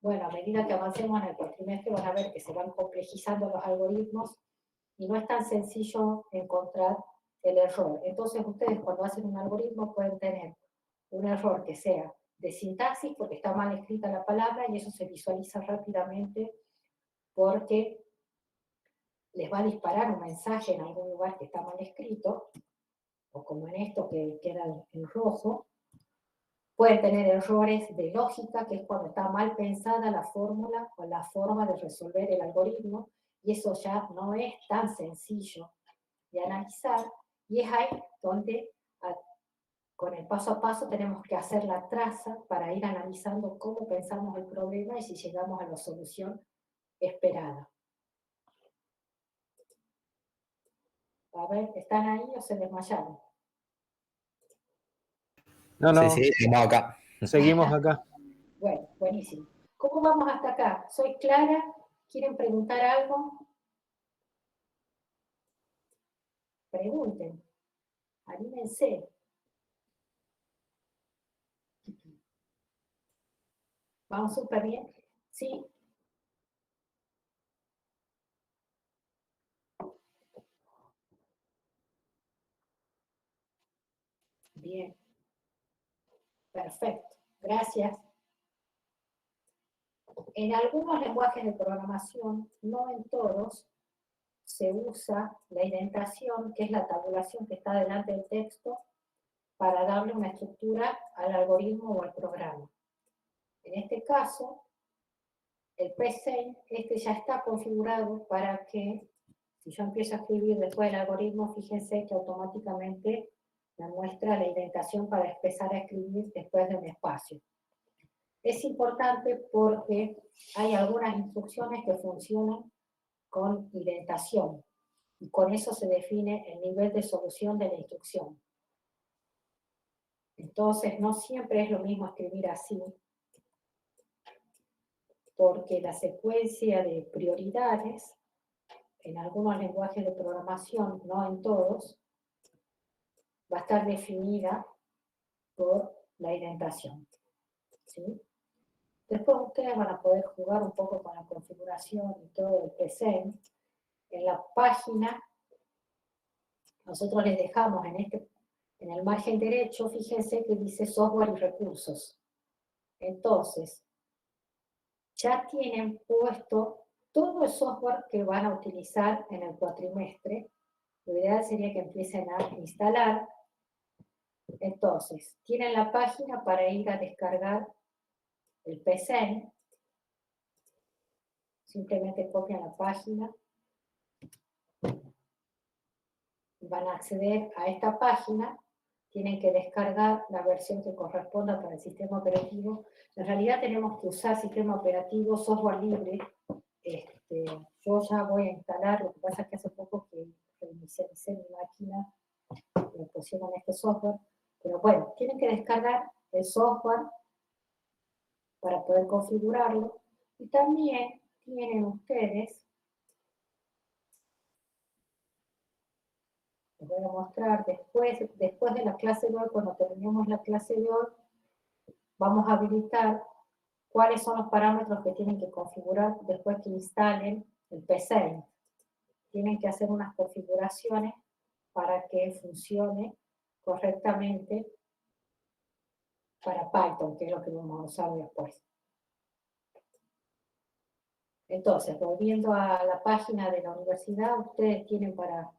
Bueno, a medida que avancemos en el cuatrimestre van a ver que se van complejizando los algoritmos y no es tan sencillo encontrar el error. Entonces ustedes cuando hacen un algoritmo pueden tener un error que sea de sintaxis porque está mal escrita la palabra y eso se visualiza rápidamente porque les va a disparar un mensaje en algún lugar que está mal escrito, o como en esto que queda en rojo. Pueden tener errores de lógica, que es cuando está mal pensada la fórmula o la forma de resolver el algoritmo, y eso ya no es tan sencillo de analizar, y es ahí donde con el paso a paso tenemos que hacer la traza para ir analizando cómo pensamos el problema y si llegamos a la solución esperada. A ver, ¿están ahí o se desmayaron? No, no, Sí, estamos acá. seguimos acá. Bueno, buenísimo. ¿Cómo vamos hasta acá? ¿Soy clara? ¿Quieren preguntar algo? Pregunten. Anímense. ¿Vamos súper bien? Sí. Bien. Perfecto. Gracias. En algunos lenguajes de programación, no en todos, se usa la indentación, que es la tabulación que está delante del texto, para darle una estructura al algoritmo o al programa. En este caso, el P6, ya está configurado para que, si yo empiezo a escribir después del algoritmo, fíjense que automáticamente me muestra la indentación para empezar a escribir después de un espacio. Es importante porque hay algunas instrucciones que funcionan con indentación, y con eso se define el nivel de solución de la instrucción. Entonces, no siempre es lo mismo escribir así, porque la secuencia de prioridades, en algunos lenguajes de programación, no en todos, va a estar definida por la indentación, ¿sí? Después ustedes van a poder jugar un poco con la configuración y todo el present. En la página, nosotros les dejamos en el margen derecho, fíjense que dice software y recursos. Entonces, ya tienen puesto todo el software que van a utilizar en el cuatrimestre. Lo ideal sería que empiecen a instalar. Entonces, tienen la página para ir a descargar el PC. Simplemente copian la página. Van a acceder a esta página. Tienen que descargar la versión que corresponda para el sistema operativo. En realidad tenemos que usar sistema operativo, software libre. Yo ya voy a instalar, lo que pasa es que hace poco que reinicialicé mi máquina, me pusieron este software. Pero bueno, tienen que descargar el software para poder configurarlo. Y también tienen ustedes, les voy a mostrar después de la clase de hoy, cuando terminemos la clase de hoy, vamos a habilitar cuáles son los parámetros que tienen que configurar después que instalen el PC. Tienen que hacer unas configuraciones para que funcione correctamente para Python, que es lo que vamos a usar después. Entonces, volviendo a la página de la universidad, ustedes tienen para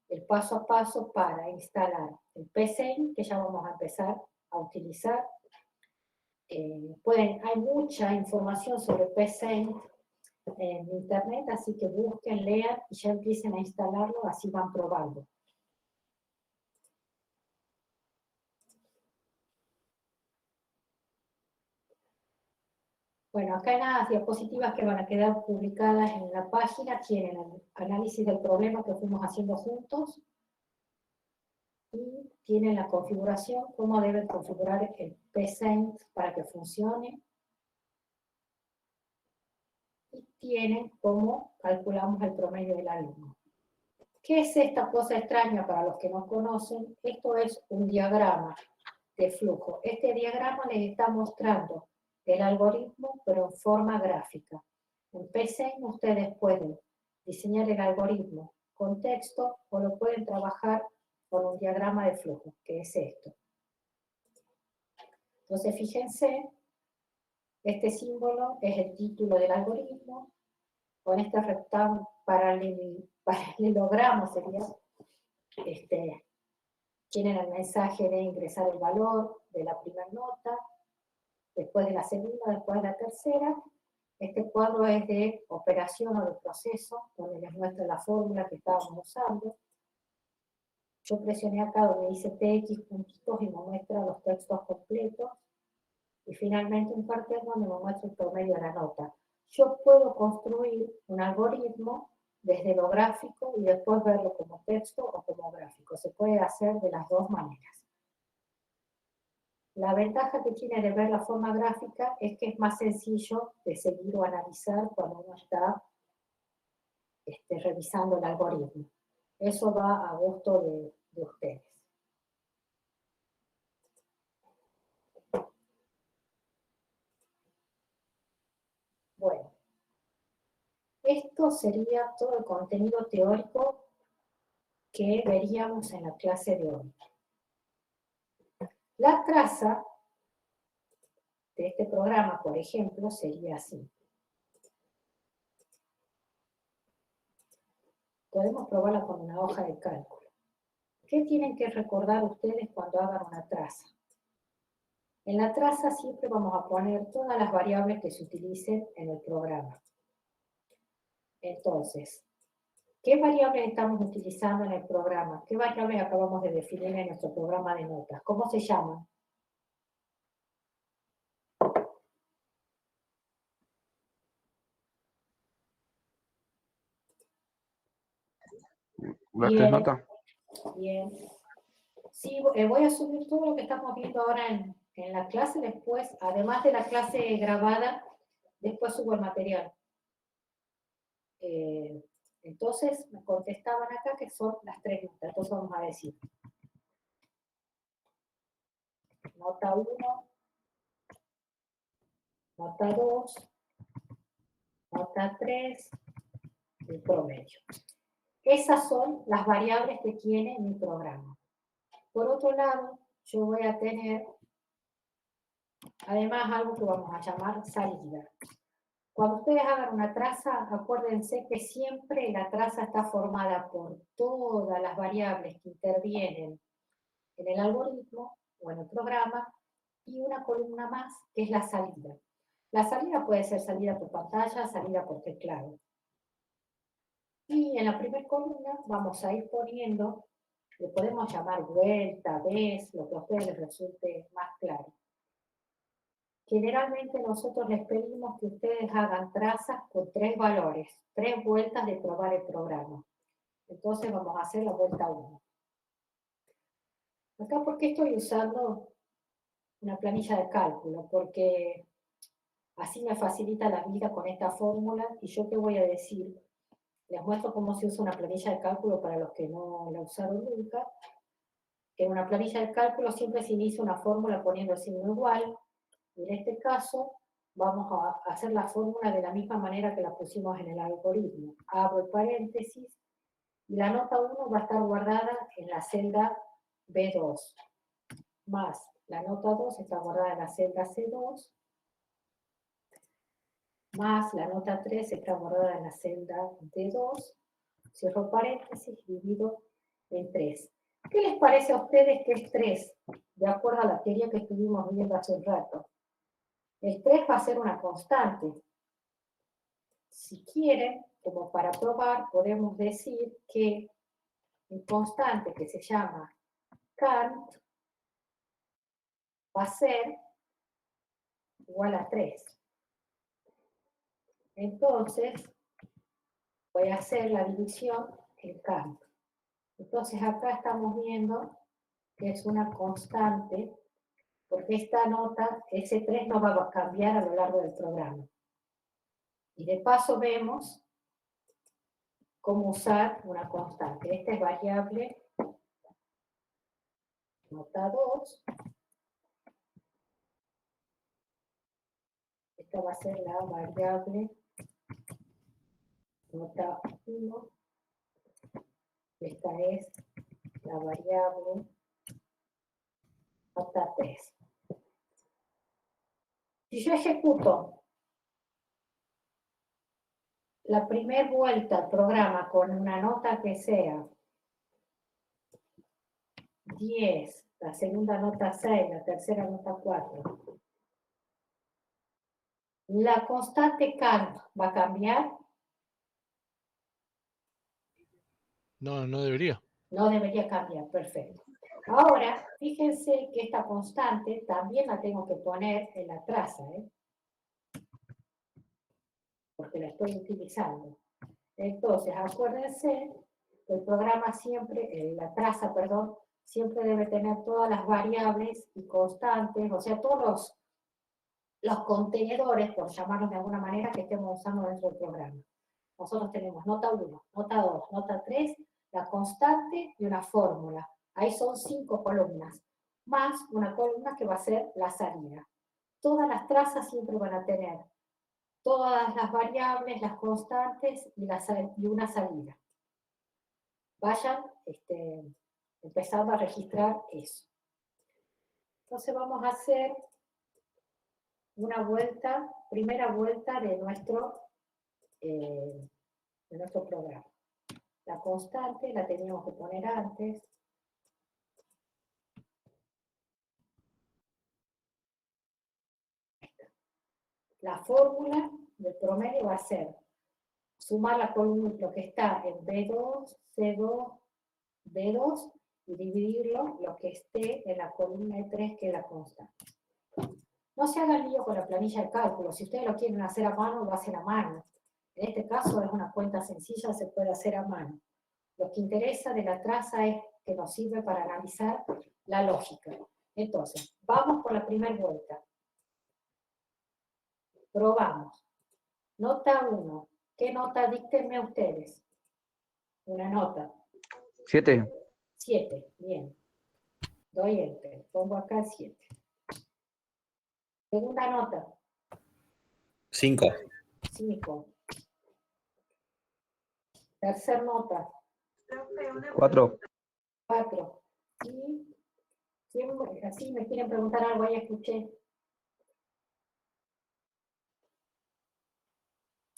el paso a paso para instalar el PC, que ya vamos a empezar a utilizar. Hay mucha información sobre PC en internet, así que busquen, lean y ya empiecen a instalarlo, así van probando. Bueno, acá en las diapositivas que van a quedar publicadas en la página tienen el análisis del problema que fuimos haciendo juntos y tienen la configuración, cómo deben configurar el PCent para que funcione. Y tienen cómo calculamos el promedio del alumno. ¿Qué es esta cosa extraña para los que no conocen? Esto es un diagrama de flujo. Este diagrama les está mostrando el algoritmo, pero en forma gráfica. En PCent ustedes pueden diseñar el algoritmo con texto o lo pueden trabajar con un diagrama de flujo, que es esto. Entonces, fíjense, este símbolo es el título del algoritmo. Con este rectángulo paralelogramo sería, tienen el mensaje de ingresar el valor de la primera nota, después de la segunda, después de la tercera. Este cuadro es de operación o de proceso, donde les muestra la fórmula que estábamos usando. Yo presioné acá donde dice TX puntitos y me muestra los textos completos. Y finalmente un cartel donde me muestra el promedio de la nota. Yo puedo construir un algoritmo desde lo gráfico y después verlo como texto o como gráfico. Se puede hacer de las dos maneras. La ventaja que tiene de ver la forma gráfica es que es más sencillo de seguir o analizar cuando uno está revisando el algoritmo. Eso va a gusto de ustedes. Bueno, esto sería todo el contenido teórico que veríamos en la clase de hoy. La traza de este programa, por ejemplo, sería así. Podemos probarla con una hoja de cálculo. ¿Qué tienen que recordar ustedes cuando hagan una traza? En la traza siempre vamos a poner todas las variables que se utilicen en el programa. Entonces, ¿Qué variables estamos utilizando en el programa? ¿Qué variables acabamos de definir en nuestro programa de notas? ¿Cómo se llaman? ¿Las Bien. tres notas? Bien. Sí, voy a subir todo lo que estamos viendo ahora en la clase después, además de la clase grabada, después subo el material. Entonces, me contestaban acá que son las tres notas, entonces vamos a decir. Nota 1, nota 2, nota 3, el promedio. Esas son las variables que tiene mi programa. Por otro lado, yo voy a tener, además, algo que vamos a llamar salida. Cuando ustedes hagan una traza, acuérdense que siempre la traza está formada por todas las variables que intervienen en el algoritmo o en el programa y una columna más que es la salida. La salida puede ser salida por pantalla, salida por teclado. Y en la primera columna vamos a ir poniendo, le podemos llamar vuelta, vez, lo que a ustedes les resulte más claro. Generalmente nosotros les pedimos que ustedes hagan trazas con 3 valores, 3 vueltas de probar el programa. Entonces vamos a hacer la vuelta 1. Acá, ¿por qué estoy usando una planilla de cálculo? Porque así me facilita la vida con esta fórmula. Y yo qué voy a decir, les muestro cómo se usa una planilla de cálculo para los que no la usaron nunca. En una planilla de cálculo siempre se inicia una fórmula poniendo el signo igual. En este caso, vamos a hacer la fórmula de la misma manera que la pusimos en el algoritmo. Abro el paréntesis y la nota 1 va a estar guardada en la celda B2, más la nota 2 está guardada en la celda C2, más la nota 3 está guardada en la celda D2, cierro paréntesis, divido en 3. ¿Qué les parece a ustedes que es 3? De acuerdo a la teoría que estuvimos viendo hace un rato. El 3 va a ser una constante. Si quieren, como para probar, podemos decir que un constante que se llama Kant va a ser igual a 3. Entonces, voy a hacer la división en Kant. Entonces, acá estamos viendo que es una constante, porque esta nota, ese 3 no va a cambiar a lo largo del programa. Y de paso vemos cómo usar una constante. Esta es variable nota 2. Esta va a ser la variable nota 1. Esta es la variable nota 3. Si yo ejecuto la primera vuelta al programa con una nota que sea 10, la segunda nota 6, la tercera nota 4, ¿la constante Kant va a cambiar? No, no debería. No debería cambiar, perfecto. Ahora, fíjense que esta constante también la tengo que poner en la traza, porque la estoy utilizando. Entonces, acuérdense, el programa siempre, la traza, perdón, siempre debe tener todas las variables y constantes, o sea, todos los contenedores, por llamarlos de alguna manera, que estemos usando dentro del programa. Nosotros tenemos nota 1, nota 2, nota 3, la constante y una fórmula. Ahí son 5 columnas, más una columna que va a ser la salida. Todas las trazas siempre van a tener todas las variables, las constantes y una salida. Vayan empezando a registrar eso. Entonces vamos a hacer una vuelta, primera vuelta de nuestro programa. La constante la teníamos que poner antes. La fórmula del promedio va a ser sumar la columna, lo que está en B2, C2, D2, y dividirlo lo que esté en la columna E3, que es la constante. No se hagan lío con la planilla de cálculo. Si ustedes lo quieren hacer a mano, lo hacen a mano. En este caso es una cuenta sencilla, se puede hacer a mano. Lo que interesa de la traza es que nos sirve para analizar la lógica. Entonces, vamos por la primera vuelta. Probamos. Nota 1. ¿Qué nota? Díctenme ustedes. Una nota. 7. 7. Bien. Doy enter. Pongo acá 7. Segunda nota. 5. 5. Tercer nota. 4. 4. Y así me quieren preguntar algo, ahí escuché.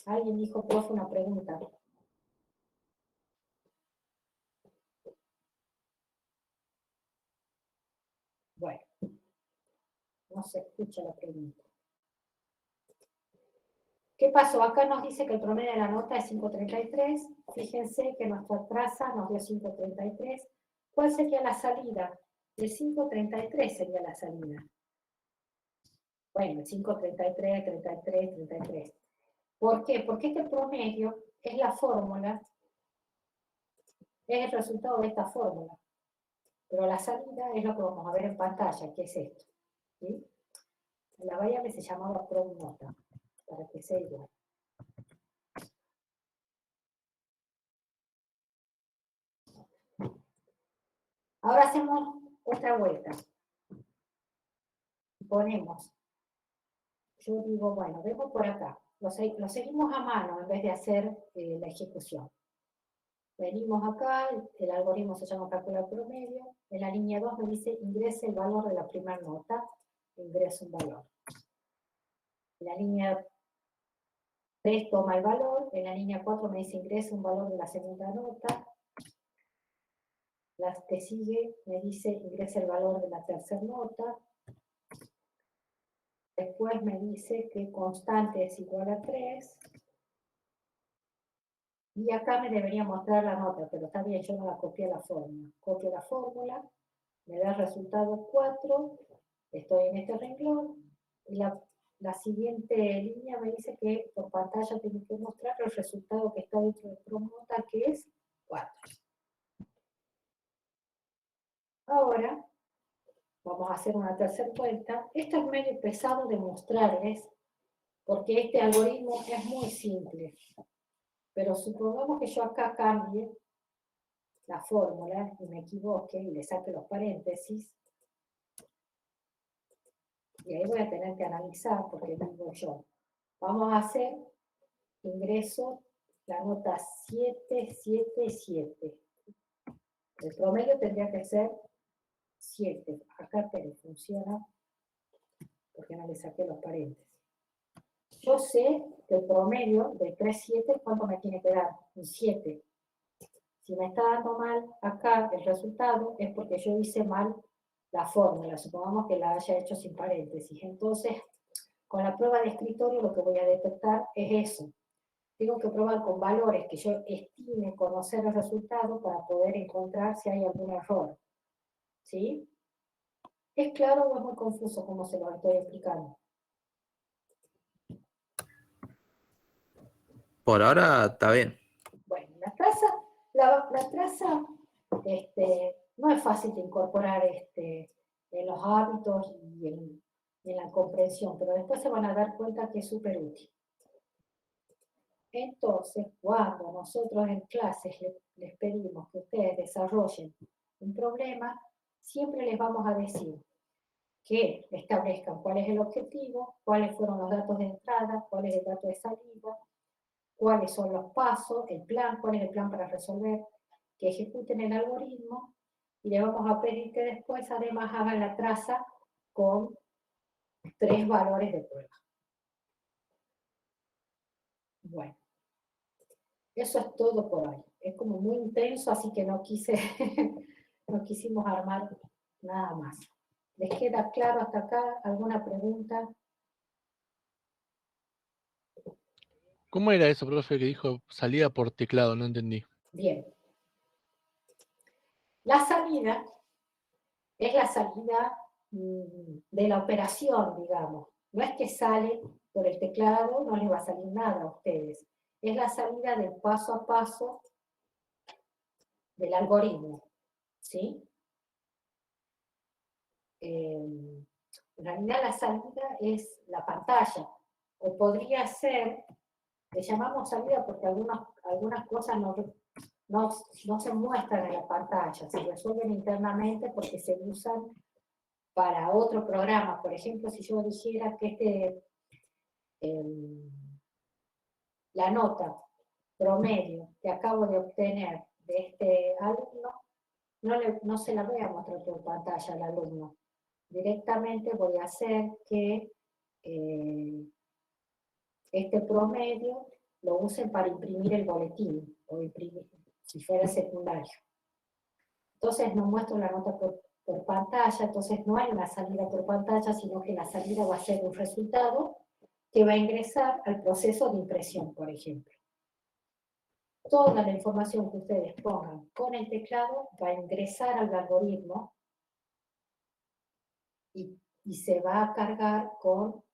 Alguien dijo, profe, una pregunta. Bueno, no se escucha la pregunta. ¿Qué pasó? Acá nos dice que el promedio de la nota es 5.33. Fíjense que nuestra traza nos dio 5.33. ¿Cuál sería la salida? El 5.33 sería la salida. Bueno, 5.33, 33, 33. ¿Por qué? Porque este promedio es la fórmula, es el resultado de esta fórmula. Pero la salida es lo que vamos a ver en pantalla, que es esto. ¿Sí? La variable se llamaba pronota, para que sea igual. Ahora hacemos otra vuelta. Ponemos, yo digo, bueno, vengo por acá. Lo seguimos a mano en vez de hacer la ejecución. Venimos acá, el algoritmo se llama calcular promedio. En la línea 2 me dice ingrese el valor de la primera nota. Ingreso un valor. En la línea 3 toma el valor. En la línea 4 me dice ingrese un valor de la segunda nota. La que sigue me dice ingrese el valor de la tercera nota. Después me dice que constante es igual a 3. Y acá me debería mostrar la nota, pero está bien, yo no la copié la fórmula. Copio la fórmula, me da el resultado 4, estoy en este renglón, y la siguiente línea me dice que por pantalla tengo que mostrar el resultado que está dentro de pronota, que es 4. Ahora, vamos a hacer una tercera vuelta. Esto es medio pesado de mostrarles, porque este algoritmo es muy simple. Pero supongamos que yo acá cambie la fórmula y me equivoque y le saque los paréntesis. Y ahí voy a tener que analizar, porque digo yo, vamos a hacer ingreso la nota 7, 7, 7. El promedio tendría que ser 7. Acá te funciona porque no le saqué los paréntesis. Yo sé que el promedio de 3, 7, ¿cuánto me tiene que dar? Un 7. Si me está dando mal acá el resultado, es porque yo hice mal la fórmula. Supongamos que la haya hecho sin paréntesis. Entonces, con la prueba de escritorio lo que voy a detectar es eso. Tengo que probar con valores que yo estime conocer el resultado para poder encontrar si hay algún error. ¿Sí? ¿Es claro o es muy confuso como se lo estoy explicando? Por ahora está bien. Bueno, la traza no es fácil de incorporar en los hábitos y en la comprensión, pero después se van a dar cuenta que es súper útil. Entonces, cuando nosotros en clases les pedimos que ustedes desarrollen un problema, siempre les vamos a decir que establezcan cuál es el objetivo, cuáles fueron los datos de entrada, cuál es el dato de salida, cuáles son los pasos, el plan, cuál es el plan para resolver, que ejecuten el algoritmo, y le vamos a pedir que después además hagan la traza con 3 valores de prueba. Bueno, eso es todo por hoy. Es como muy intenso, así que no quisimos armar nada más. ¿Les queda claro hasta acá? ¿Alguna pregunta? ¿Cómo era eso, profe, que dijo salida por teclado? No entendí. Bien. La salida es la salida de la operación, digamos. No es que sale por el teclado, no les va a salir nada a ustedes. Es la salida del paso a paso del algoritmo, ¿sí? En realidad la salida es la pantalla, o podría ser, le llamamos salida porque algunas cosas no se muestran en la pantalla, se resuelven internamente porque se usan para otro programa. Por ejemplo, si yo dijera que la nota promedio que acabo de obtener de este alumno, no se la voy a mostrar por pantalla al alumno. Directamente voy a hacer que este promedio lo usen para imprimir el boletín, o imprimir, si fuera secundario. Entonces no muestro la nota por pantalla, entonces no hay una salida por pantalla, sino que la salida va a ser un resultado que va a ingresar al proceso de impresión, por ejemplo. Toda la información que ustedes pongan con el teclado va a ingresar al algoritmo y se va a cargar con...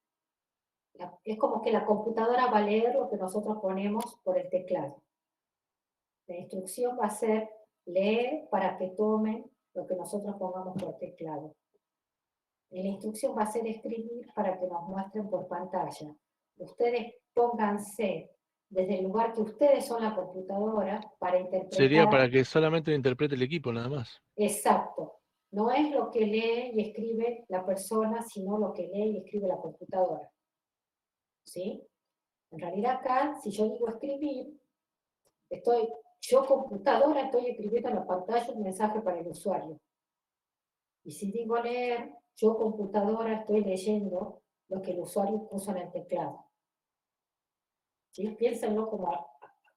Es como que la computadora va a leer lo que nosotros ponemos por el teclado. La instrucción va a ser leer para que tomen lo que nosotros pongamos por teclado. Y la instrucción va a ser escribir para que nos muestren por pantalla. Ustedes pónganse desde el lugar que ustedes son la computadora para interpretar. Sería para que solamente lo interprete el equipo, nada más. Exacto. No es lo que lee y escribe la persona, sino lo que lee y escribe la computadora. ¿Sí? En realidad acá, si yo digo escribir, yo computadora estoy escribiendo en la pantalla un mensaje para el usuario. Y si digo leer, yo computadora estoy leyendo lo que el usuario puso en el teclado. ¿Sí? Piénsenlo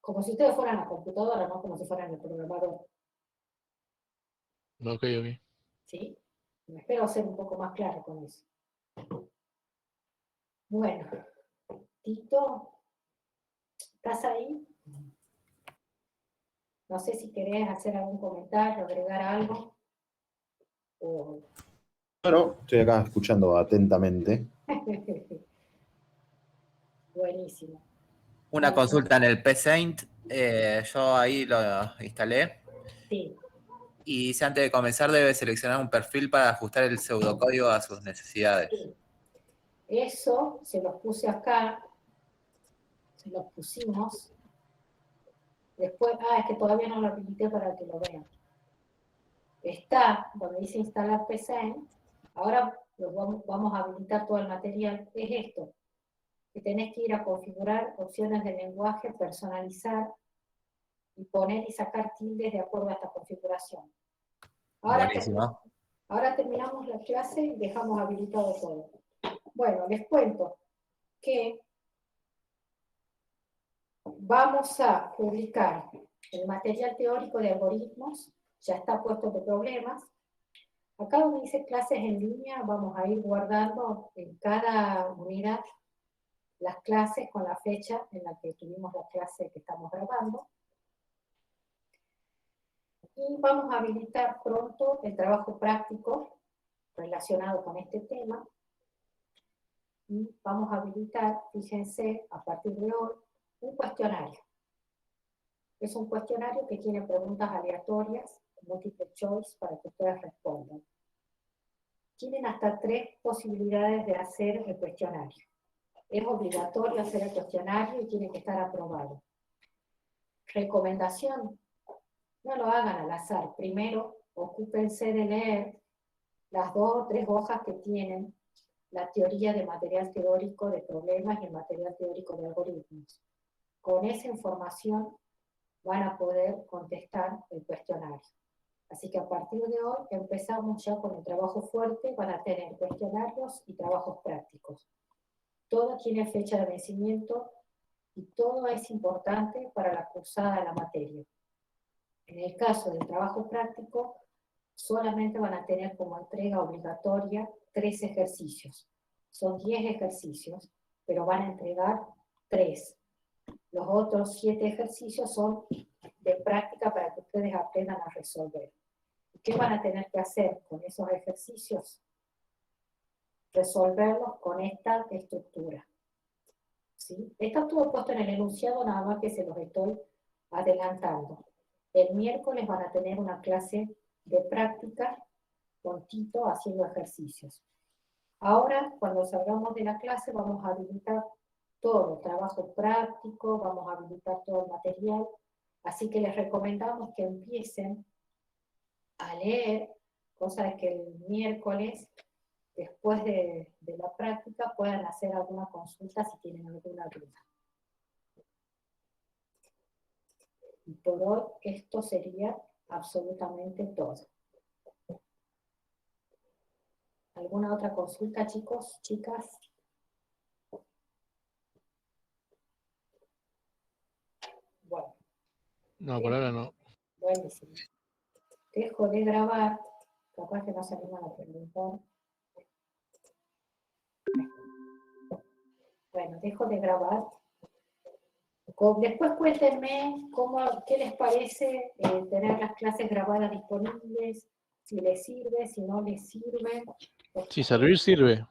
como si ustedes fueran la computadora, no como si fueran el programador. Ok, ok. ¿Sí? Espero ser un poco más claro con eso. Bueno, Tito, ¿estás ahí? No sé si querés hacer algún comentario, agregar algo. O... Bueno, estoy acá escuchando atentamente. Buenísimo. Una consulta en el PSaint, yo ahí lo instalé. Sí. Y dice antes de comenzar debe seleccionar un perfil para ajustar el pseudocódigo a sus necesidades. Sí. Eso se los puse acá, se los pusimos. Después, es que todavía no lo habilité para que lo vean. Está donde dice instalar PSaint. Ahora vamos a habilitar todo el material. Es esto, que tenés que ir a configurar opciones de lenguaje, personalizar y poner y sacar tildes de acuerdo a esta configuración. Buenísimo. Ahora terminamos la clase y dejamos habilitado todo. Bueno, les cuento que vamos a publicar el material teórico de algoritmos, ya está puesto de problemas. Acá donde dice clases en línea, vamos a ir guardando en cada unidad las clases con la fecha en la que tuvimos la clase que estamos grabando. Y vamos a habilitar pronto el trabajo práctico relacionado con este tema. Y vamos a habilitar, fíjense, a partir de hoy, un cuestionario. Es un cuestionario que tiene preguntas aleatorias, multiple choice, para que ustedes respondan. Tienen hasta 3 posibilidades de hacer el cuestionario. Es obligatorio hacer el cuestionario y tiene que estar aprobado. Recomendación: no lo hagan al azar. Primero, ocúpense de leer las 2 o 3 hojas que tienen la teoría de material teórico de problemas y el material teórico de algoritmos. Con esa información van a poder contestar el cuestionario. Así que a partir de hoy empezamos ya con el trabajo fuerte, van a tener cuestionarios y trabajos prácticos. Todo tiene fecha de vencimiento y todo es importante para la cursada de la materia. En el caso del trabajo práctico, solamente van a tener como entrega obligatoria 3 ejercicios. Son 10 ejercicios, pero van a entregar 3. Los otros 7 ejercicios son de práctica para que ustedes aprendan a resolver. ¿Qué van a tener que hacer con esos ejercicios? Resolverlos con esta estructura. ¿Sí? Esto estuvo puesto en el enunciado, nada más que se los estoy adelantando. El miércoles van a tener una clase de práctica con Tito haciendo ejercicios. Ahora, cuando salgamos de la clase, vamos a habilitar todo, trabajo práctico, vamos a habilitar todo el material, así que les recomendamos que empiecen a leer, cosa que el miércoles, después de la práctica, puedan hacer alguna consulta si tienen alguna duda. Y por hoy esto sería absolutamente todo. ¿Alguna otra consulta, chicos, chicas? Bueno. No, por ahora no. Buenísimo. Dejo de grabar, capaz que no se animan a preguntar. Bueno, dejo de grabar. Después cuéntenme qué les parece tener las clases grabadas disponibles, si les sirve, si no les sirve. Sí, servir sirve.